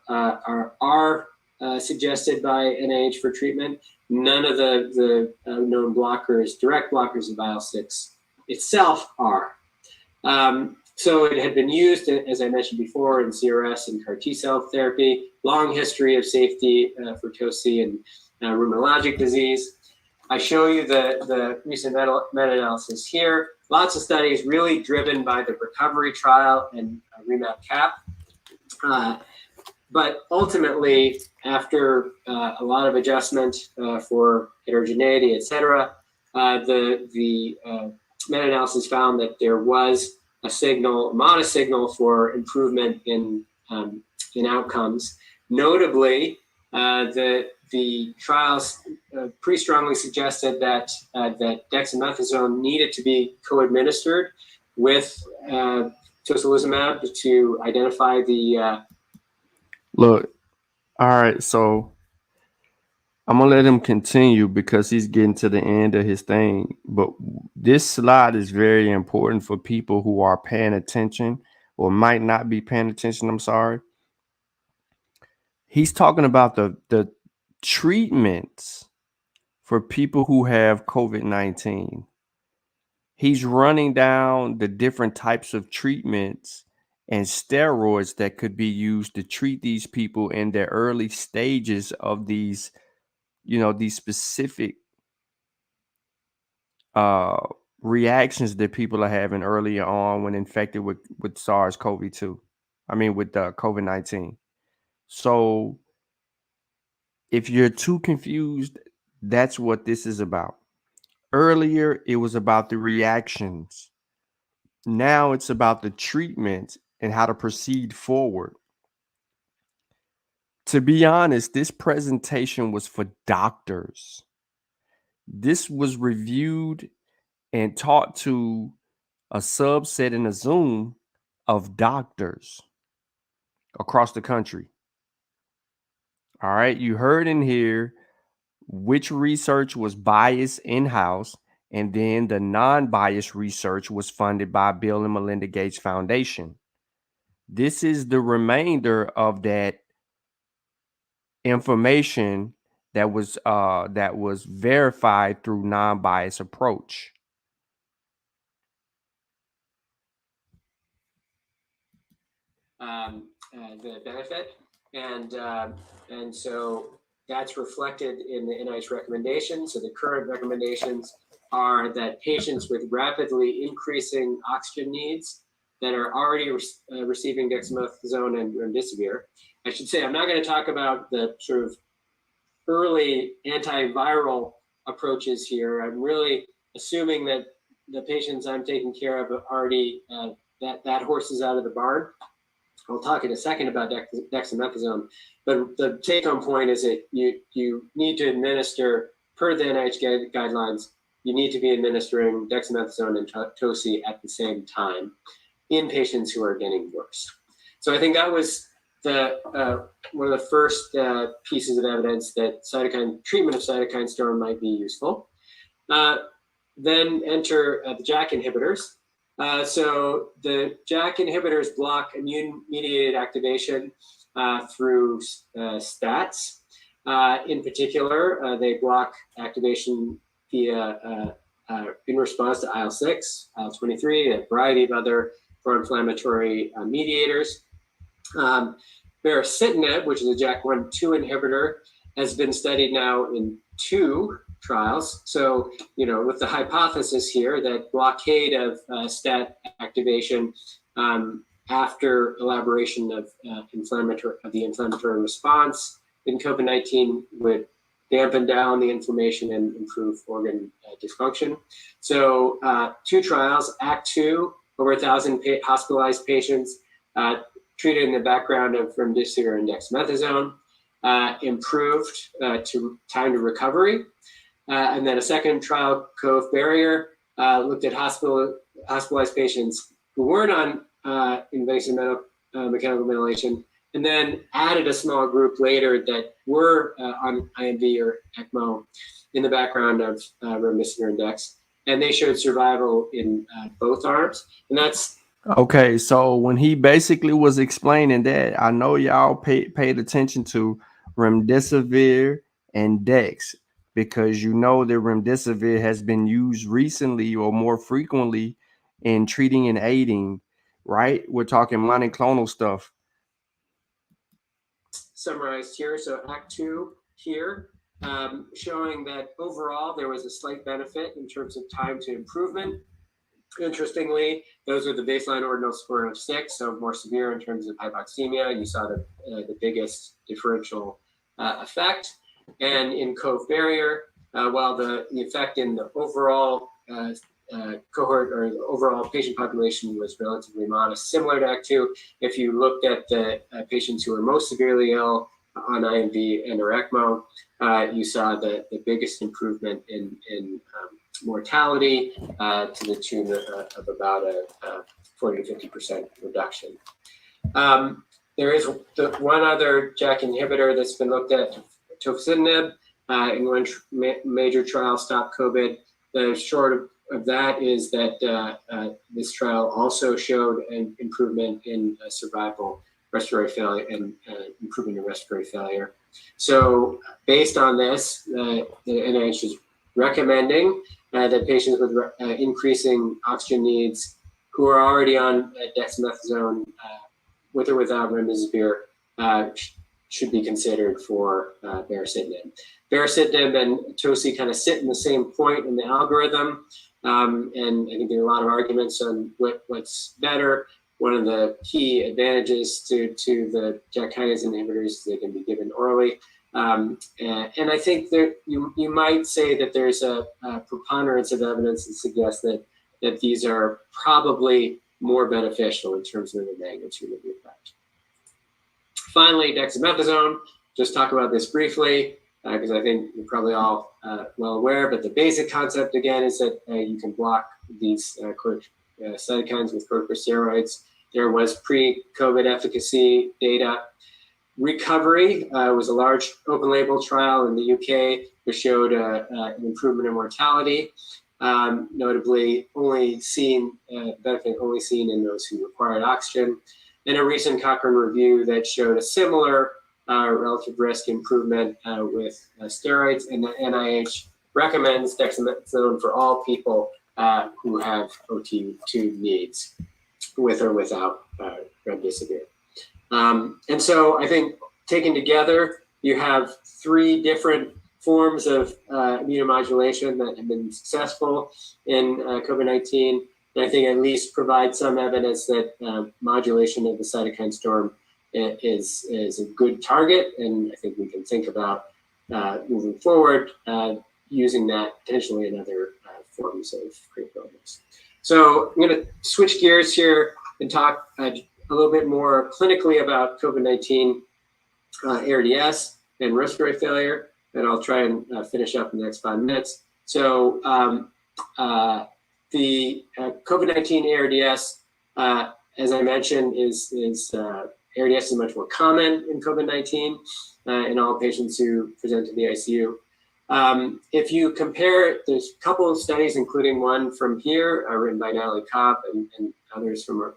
are suggested by NIH for treatment. None of the known blockers, direct blockers of IL-6 itself are. So it had been used, as I mentioned before, in CRS and CAR T-cell therapy, long history of safety for toci and rheumatologic disease. I show you the recent meta-analysis here. Lots of studies really driven by the recovery trial and REMAP-CAP. But ultimately, after a lot of adjustment for heterogeneity, et cetera, the meta-analysis found that there was a signal, modest signal for improvement in outcomes. Notably, the trials pretty strongly suggested that dexamethasone needed to be co-administered with tocilizumab to identify the. Look, all right, so I'm gonna let him continue because he's getting to the end of his thing. But this slide is very important for people who are paying attention or might not be paying attention. I'm sorry. He's talking about the treatments for people who have COVID-19. He's running down the different types of treatments and steroids that could be used to treat these people in their early stages of these, these specific reactions that people are having earlier on when infected with Sars Cov2. With COVID-19. So if you're too confused, that's what this is about. Earlier, it was about the reactions. Now it's about the treatment and how to proceed forward. To be honest, this presentation was for doctors. This was reviewed and taught to a subset in a Zoom of doctors across the country. All right, you heard in here which research was biased in-house, and then the non-biased research was funded by Bill and Melinda Gates Foundation. This is the remainder of that information that was verified through non-biased approach. The benefit, and so that's reflected in the NIH recommendations. So the current recommendations are that patients with rapidly increasing oxygen needs that are already receiving dexamethasone and remdesivir. I should say I'm not going to talk about the sort of early antiviral approaches here. I'm really assuming that the patients I'm taking care of already, that horse is out of the barn. I'll talk in a second about dexamethasone, but the take-home point is that you need to administer, per the NIH guidelines, you need to be administering dexamethasone and toci at the same time in patients who are getting worse. So I think that was one of the first pieces of evidence that treatment of cytokine storm might be useful. Then enter the JAK inhibitors. So the JAK inhibitors block immune-mediated activation through STATs. In particular, they block activation via in response to IL-6, IL-23, a variety of other pro-inflammatory mediators. Baricitinib, which is a JAK1/2 inhibitor, has been studied now in 2 trials. So, with the hypothesis here that blockade of STAT activation after elaboration of the inflammatory response in COVID-19 would dampen down the inflammation and improve organ dysfunction. So 2 trials, ACT2, over 1,000 hospitalized patients treated in the background of remdesivir and dexamethasone, improved to time to recovery. And then a second trial, Cove Barrier, looked at hospitalized patients who weren't on invasive mechanical ventilation, and then added a small group later that were on IMV or ECMO in the background of remdesivir and dex, and they showed survival in both arms. And that's okay. So when he basically was explaining that, I know y'all paid attention to remdesivir and dex, because the remdesivir has been used recently or more frequently in treating and aiding, right? We're talking monoclonal stuff. Summarized here. So ACT2 here, showing that overall there was a slight benefit in terms of time to improvement. Interestingly, those with the baseline ordinal score of 6, so more severe in terms of hypoxemia. You saw the biggest differential effect. And in Cove Barrier, while the effect in the overall cohort or the overall patient population was relatively modest, similar to ACT2, if you looked at the patients who were most severely ill on IMV and or ECMO, you saw the biggest improvement in mortality to the tune of about a 40 to 50% reduction. There is one other JAK inhibitor that's been looked at, tofacitinib, in one major trial, Stop COVID. The short of that is that this trial also showed an improvement in survival, respiratory failure, and improvement in respiratory failure. So based on this, the NIH is recommending that patients with increasing oxygen needs who are already on dexamethasone with or without remdesivir should be considered for baricitinib. Baricitinib and toci kind of sit in the same point in the algorithm, and I think there are a lot of arguments on what's better. One of the key advantages to the JAK kinase inhibitors is they can be given orally. And I think that you might say that there's a preponderance of evidence that suggests that these are probably more beneficial in terms of the magnitude of the effect. Finally, dexamethasone, just talk about this briefly, because I think you're probably all well aware, but the basic concept again is that you can block these cytokines with corticosteroids. There was pre-COVID efficacy data. Recovery was a large open label trial in the UK which showed an improvement in mortality, notably benefit only seen in those who required oxygen. And a recent Cochrane review that showed a similar relative risk improvement with steroids, and the NIH recommends dexamethasone for all people who have OT2 needs, with or without remdesivir. And so I think taken together, you have 3 different forms of immunomodulation that have been successful in COVID-19. And I think at least provide some evidence that modulation of the cytokine storm is a good target. And I think we can think about moving forward using that potentially in other forms of critical illness. So I'm going to switch gears here and talk a little bit more clinically about COVID-19 ARDS and respiratory failure, and I'll try and finish up in the next 5 minutes. So the COVID-19 ARDS, as I mentioned, is ARDS is much more common in COVID-19 in all patients who present to the ICU. If you compare, there's a couple of studies, including one from here, written by Natalie Cobb and others from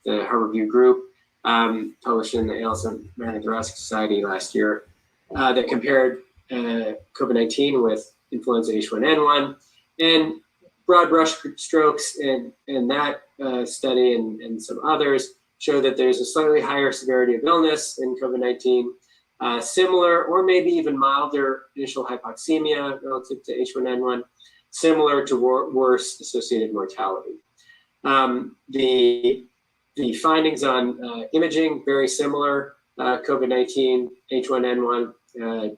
the Harborview group, published in the Annals of American Thoracic Society last year, that compared COVID-19 with influenza H1N1. And broad brush strokes in that study and some others show that there's a slightly higher severity of illness in COVID-19, similar or maybe even milder initial hypoxemia relative to H1N1, similar to worse associated mortality. The findings on imaging, very similar, COVID-19, H1N1,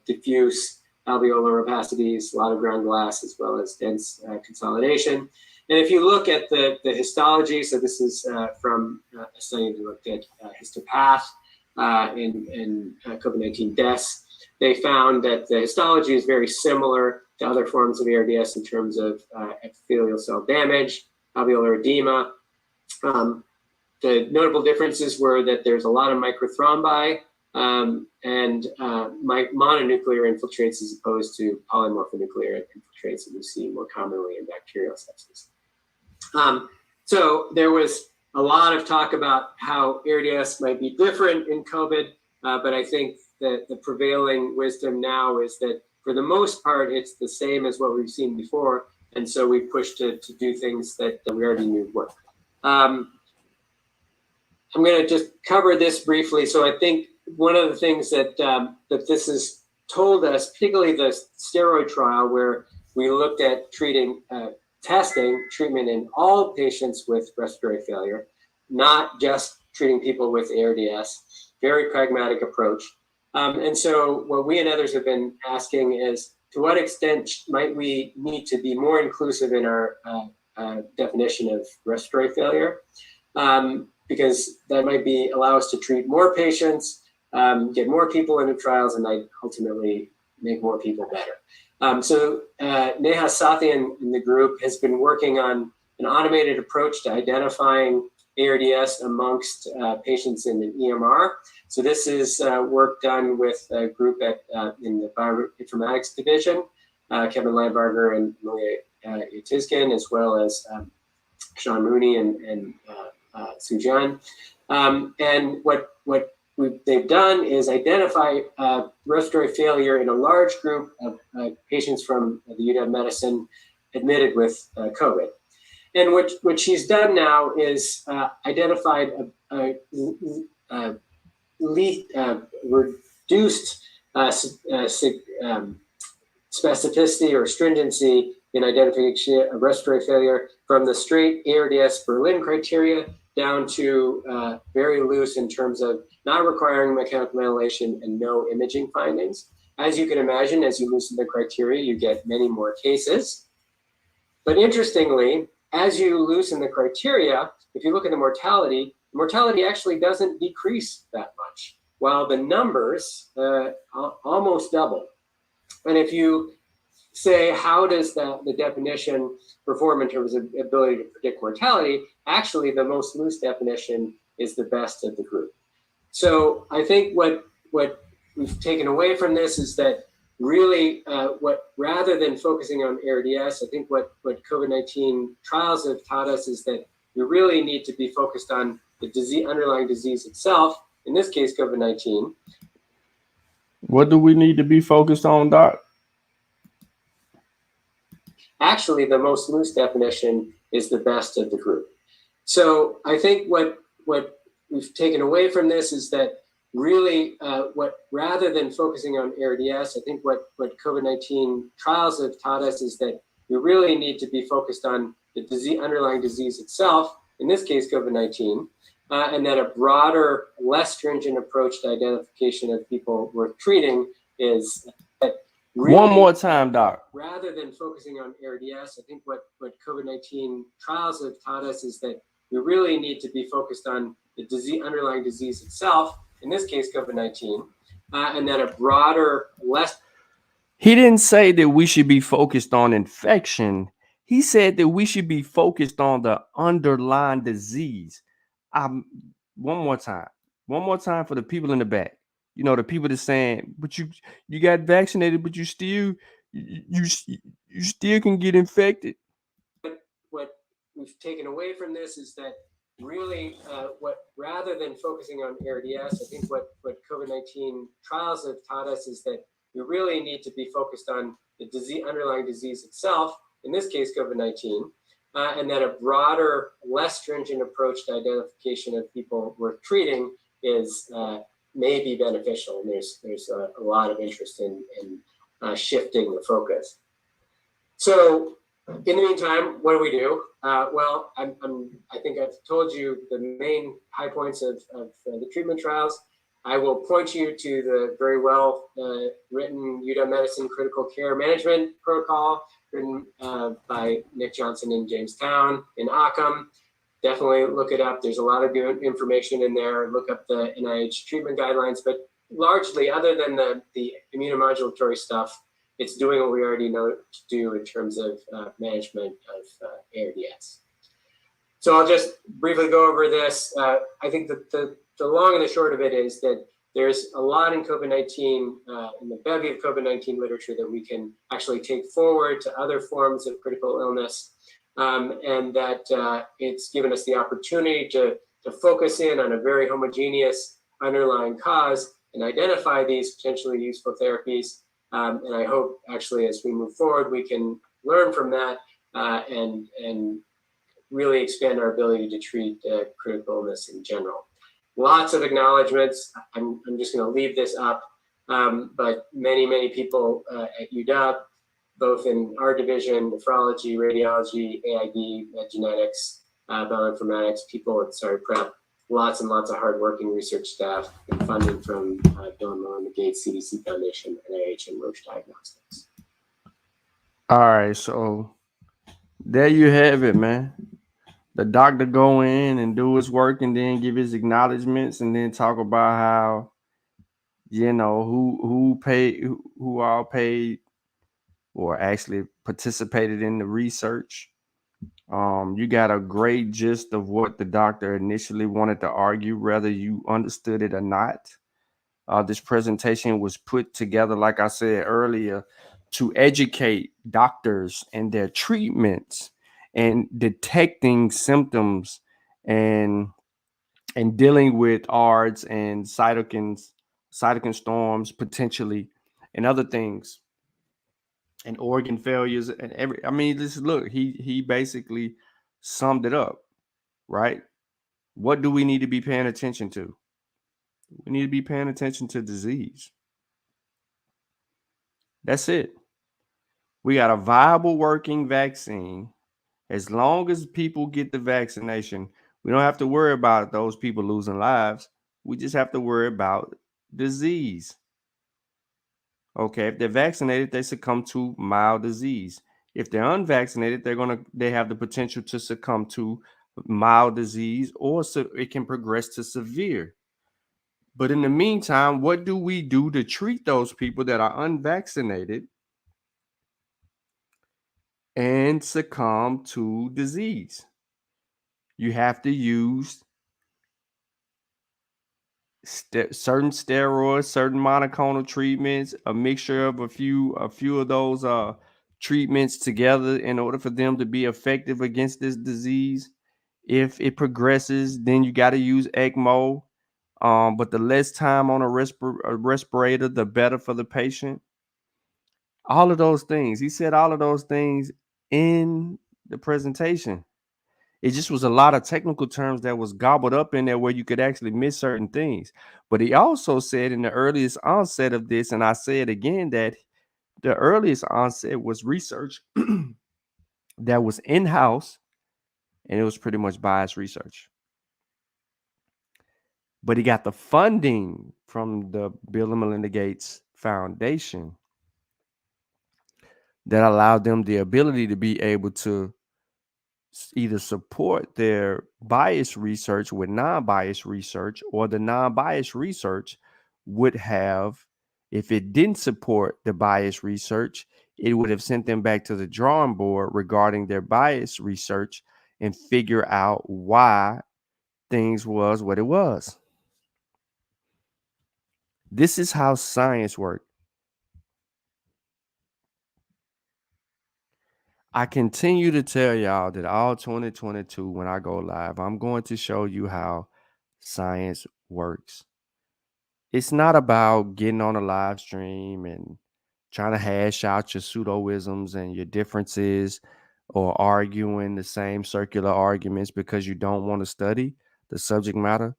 diffuse alveolar opacities, a lot of ground glass, as well as dense consolidation. And if you look at the histology, so this is from a study that looked at histopath in COVID-19 deaths, they found that the histology is very similar to other forms of ARDS in terms of epithelial cell damage, alveolar edema. The notable differences were that there's a lot of microthrombi and mononuclear infiltrates as opposed to polymorphonuclear infiltrates that we see more commonly in bacterial sepsis. So there was a lot of talk about how ARDS might be different in COVID, but I think that the prevailing wisdom now is that for the most part, it's the same as what we've seen before. And so we pushed to do things that we already knew work. I'm going to just cover this briefly. So I think one of the things that that this has told us, particularly the steroid trial, where we looked at testing treatment in all patients with respiratory failure, not just treating people with ARDS, very pragmatic approach. And so what we and others have been asking is, to what extent might we need to be more inclusive in our definition of respiratory failure? Because that might allow us to treat more patients, get more people into trials, and ultimately make more people better. So Neha Sathian in the group has been working on an automated approach to identifying ARDS amongst patients in an EMR. So this is work done with a group in the bioinformatics division, Kevin Landbarger and Malia Yatizkin, as well as Sean Mooney and Sujan. And what they've done is identify respiratory failure in a large group of patients from the UW Medicine admitted with COVID. And what she's done now is identified a reduced specificity or stringency in identification of respiratory failure from the straight ARDS Berlin criteria down to very loose in terms of not requiring mechanical ventilation and no imaging findings. As you can imagine, as you loosen the criteria, you get many more cases. But interestingly, as you loosen the criteria, if you look at the mortality actually doesn't decrease that much, while the numbers almost double. And if you say, how does the definition perform in terms of ability to predict mortality, actually the most loose definition is the best of the group. So I think what we've taken away from this is that really rather than focusing on ARDS, I think what COVID-19 trials have taught us is that we really need to be focused on the underlying disease itself, in this case, COVID-19. What do we need to be focused on, Doc? Actually, the most loose definition is the best of the group. So I think what we've taken away from this is that really rather than focusing on ARDS, I think what COVID-19 trials have taught us is that we really need to be focused on the underlying disease itself, in this case, COVID-19, and that a broader, less stringent approach to identification of people worth treating is that Really, one more time, Doc. Rather than focusing on ARDS, I think what COVID-19 trials have taught us is that we really need to be focused on the underlying disease itself, in this case, COVID-19, and that a broader, less... He didn't say that we should be focused on infection. He said that we should be focused on the underlying disease. One more time for the people in the back. You know, the people that's saying, but you got vaccinated, but you still can get infected. What we've taken away from this is that really, rather than focusing on ARDS, I think what COVID-19 trials have taught us is that we really need to be focused on the underlying disease itself, in this case, COVID-19, and that a broader, less stringent approach to identification of people worth treating is may be beneficial. And there's a lot of interest in shifting the focus. So in the meantime, what do we do? Well, I think I've told you the main high points of the treatment trials. I will point you to the very well written UW Medicine Critical Care Management Protocol written by Nick Johnson in Jamestown in Occam. Definitely look it up. There's a lot of good information in there. Look up the NIH treatment guidelines, but largely, other than the immunomodulatory stuff, it's doing what we already know to do in terms of management of ARDS. So I'll just briefly go over this. I think that the long and the short of it is that there's a lot in COVID-19, in the bevy of COVID-19 literature that we can actually take forward to other forms of critical illness, and that it's given us the opportunity to focus in on a very homogeneous underlying cause and identify these potentially useful therapies. And I hope actually as we move forward, we can learn from that and really expand our ability to treat critical illness in general. Lots of acknowledgements. I'm just going to leave this up, but many people at UW, both in our division, nephrology, radiology, AID, genetics, bioinformatics, people at SARI Prep, lots and lots of hardworking research staff and funding from Bill and Melinda Gates, CDC Foundation, NIH, and Roche Diagnostics. All right, so there you have it, man. The doctor go in and do his work and then give his acknowledgments and then talk about how, you know, who all paid or actually participated in the research. You got a great gist of what the doctor initially wanted to argue, whether you understood it or not. This presentation was put together, like I said earlier, to educate doctors and their treatments and detecting symptoms and dealing with ARDS and cytokine storms potentially and other things and organ failures and look, he basically summed it up, right? What do we need to be paying attention to? We need to be paying attention to disease. That's it. We got a viable working vaccine. As long as people get the vaccination, we don't have to worry about those people losing lives. We just have to worry about disease. Okay, if they're vaccinated, they succumb to mild disease. If they're unvaccinated, they have the potential to succumb to mild disease, or so it can progress to severe. But in the meantime, what do we do to treat those people that are unvaccinated and succumb to disease? You have to use certain steroids, certain monoclonal treatments, a mixture of a few of those treatments together in order for them to be effective against this disease. If it progresses, then you got to use ECMO. But the less time on a respirator, the better for the patient. All of those things. He said all of those things in the presentation. It just was a lot of technical terms that was gobbled up in there where you could actually miss certain things. But he also said in the earliest onset of this, and I say it again, that the earliest onset was research that was in-house, and it was pretty much biased research. But he got the funding from the Bill and Melinda Gates Foundation. that allowed them the ability to be able to either support their biased research with non-biased research, or the non-biased research would have, if it didn't support the biased research, it would have sent them back to the drawing board regarding their biased research and figure out why things was what it was. This is how science works. I continue to tell y'all that all 2022, when I go live, I'm going to show you how science works. It's not about getting on a live stream and trying to hash out your pseudoisms and your differences, or arguing the same circular arguments because you don't want to study the subject matter.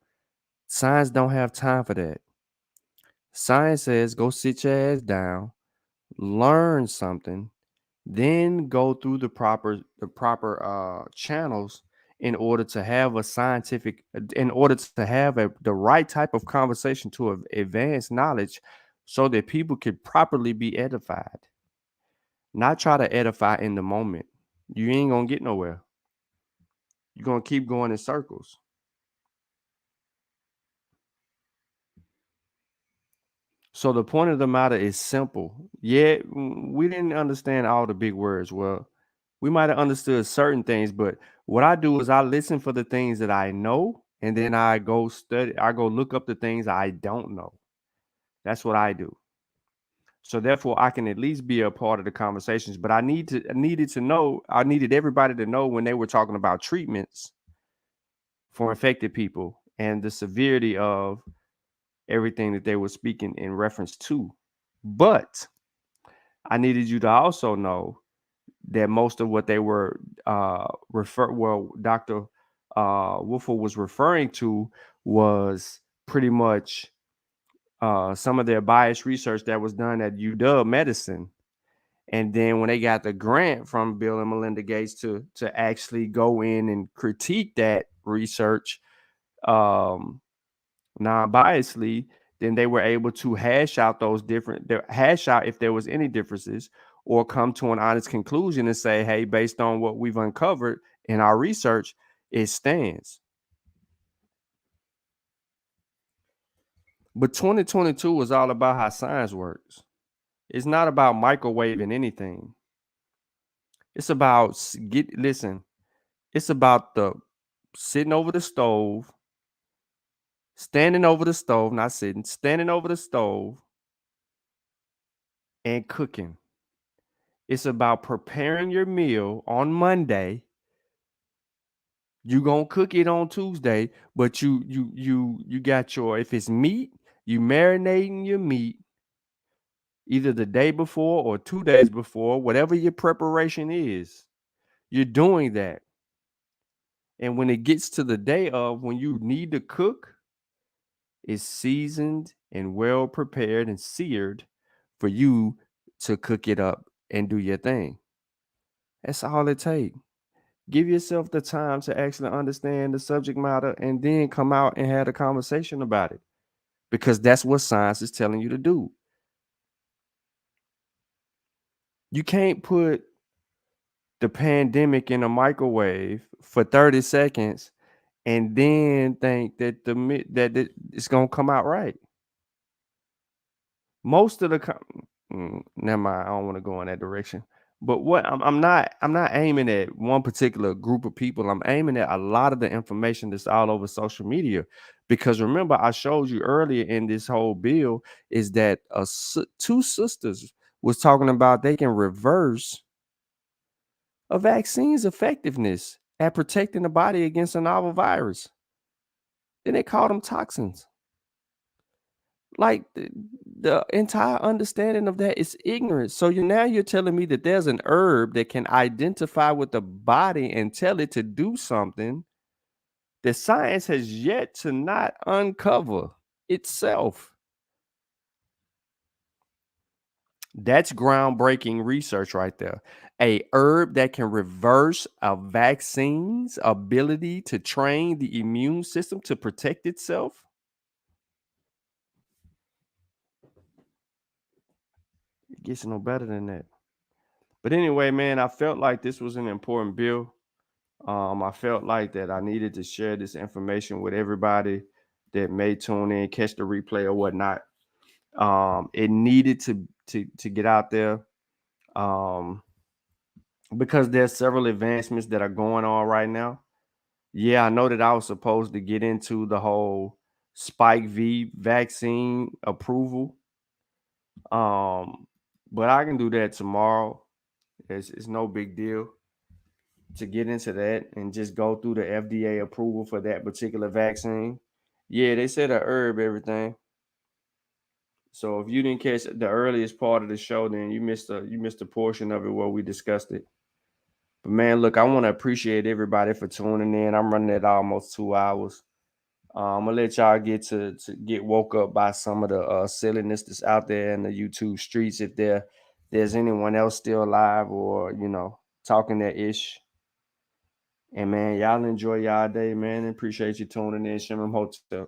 Science don't have time for that. Science says go sit your ass down, learn something, then go through the proper channels in order to have a scientific, in order to have the right type of conversation to advance knowledge, so that people could properly be edified. Not try to edify in the moment. You ain't gonna get nowhere. You're gonna keep going in circles. So the point of the matter is simple. Yeah, we didn't understand all the big words. Well, we might have understood certain things, but what I do is I listen for the things that I know, and then I go study, I go look up the things I don't know. That's what I do. So therefore, I can at least be a part of the conversations. But I needed everybody to know when they were talking about treatments for infected people and the severity of everything that they were speaking in reference to. But I needed you to also know that most of what they were Dr. Wolfel was referring to was pretty much some of their biased research that was done at UW Medicine. And then when they got the grant from Bill and Melinda Gates to actually go in and critique that research non-biasedly, then they were able to hash out if there was any differences, or come to an honest conclusion and say, hey, based on what we've uncovered in our research, it stands. But 2022 was all about how science works. It's not about microwaving anything. It's about it's about the sitting over the stove, standing over the stove, not sitting, standing over the stove and cooking. It's about preparing your meal on Monday. You gonna cook it on Tuesday, but you got your, if it's meat, you marinating your meat either the day before or 2 days before, whatever your preparation is. You're doing that. And when it gets to the day of when you need to cook, it's seasoned and well prepared and seared for you to cook it up and do your thing. That's all it takes. Give yourself the time to actually understand the subject matter and then come out and have a conversation about it, because that's what science is telling you to do. You can't put the pandemic in a microwave for 30 seconds and then think that it's going to come out right. Most of the never mind, I don't want to go in that direction. But what I'm not aiming at one particular group of people. I'm aiming at a lot of the information that's all over social media. Because remember, I showed you earlier in this whole bill is that two sisters was talking about they can reverse a vaccine's effectiveness at protecting the body against a novel virus. Then they call them toxins. Like the entire understanding of that is ignorance. So you're telling me that there's an herb that can identify with the body and tell it to do something that science has yet to not uncover itself. That's groundbreaking research right there. A herb that can reverse a vaccine's ability to train the immune system to protect itself. It gets no better than that. But anyway, man, I felt like this was an important bill. I felt like that I needed to share this information with everybody that may tune in, catch the replay or whatnot. It needed to get out there because there's several advancements that are going on right now. Yeah, I know that I was supposed to get into the whole Spike V vaccine approval. But I can do that tomorrow. It's no big deal to get into that and just go through the FDA approval for that particular vaccine. Yeah, they said a herb everything. So if you didn't catch the earliest part of the show, then you missed a portion of it where we discussed it. But man, look, I want to appreciate everybody for tuning in. I'm running at almost 2 hours. I'm gonna let y'all get to get woke up by some of the silliness that's out there in the YouTube streets. If there's anyone else still alive or talking that ish. And man, y'all enjoy y'all day, man. Appreciate you tuning in. Shimon Hotel.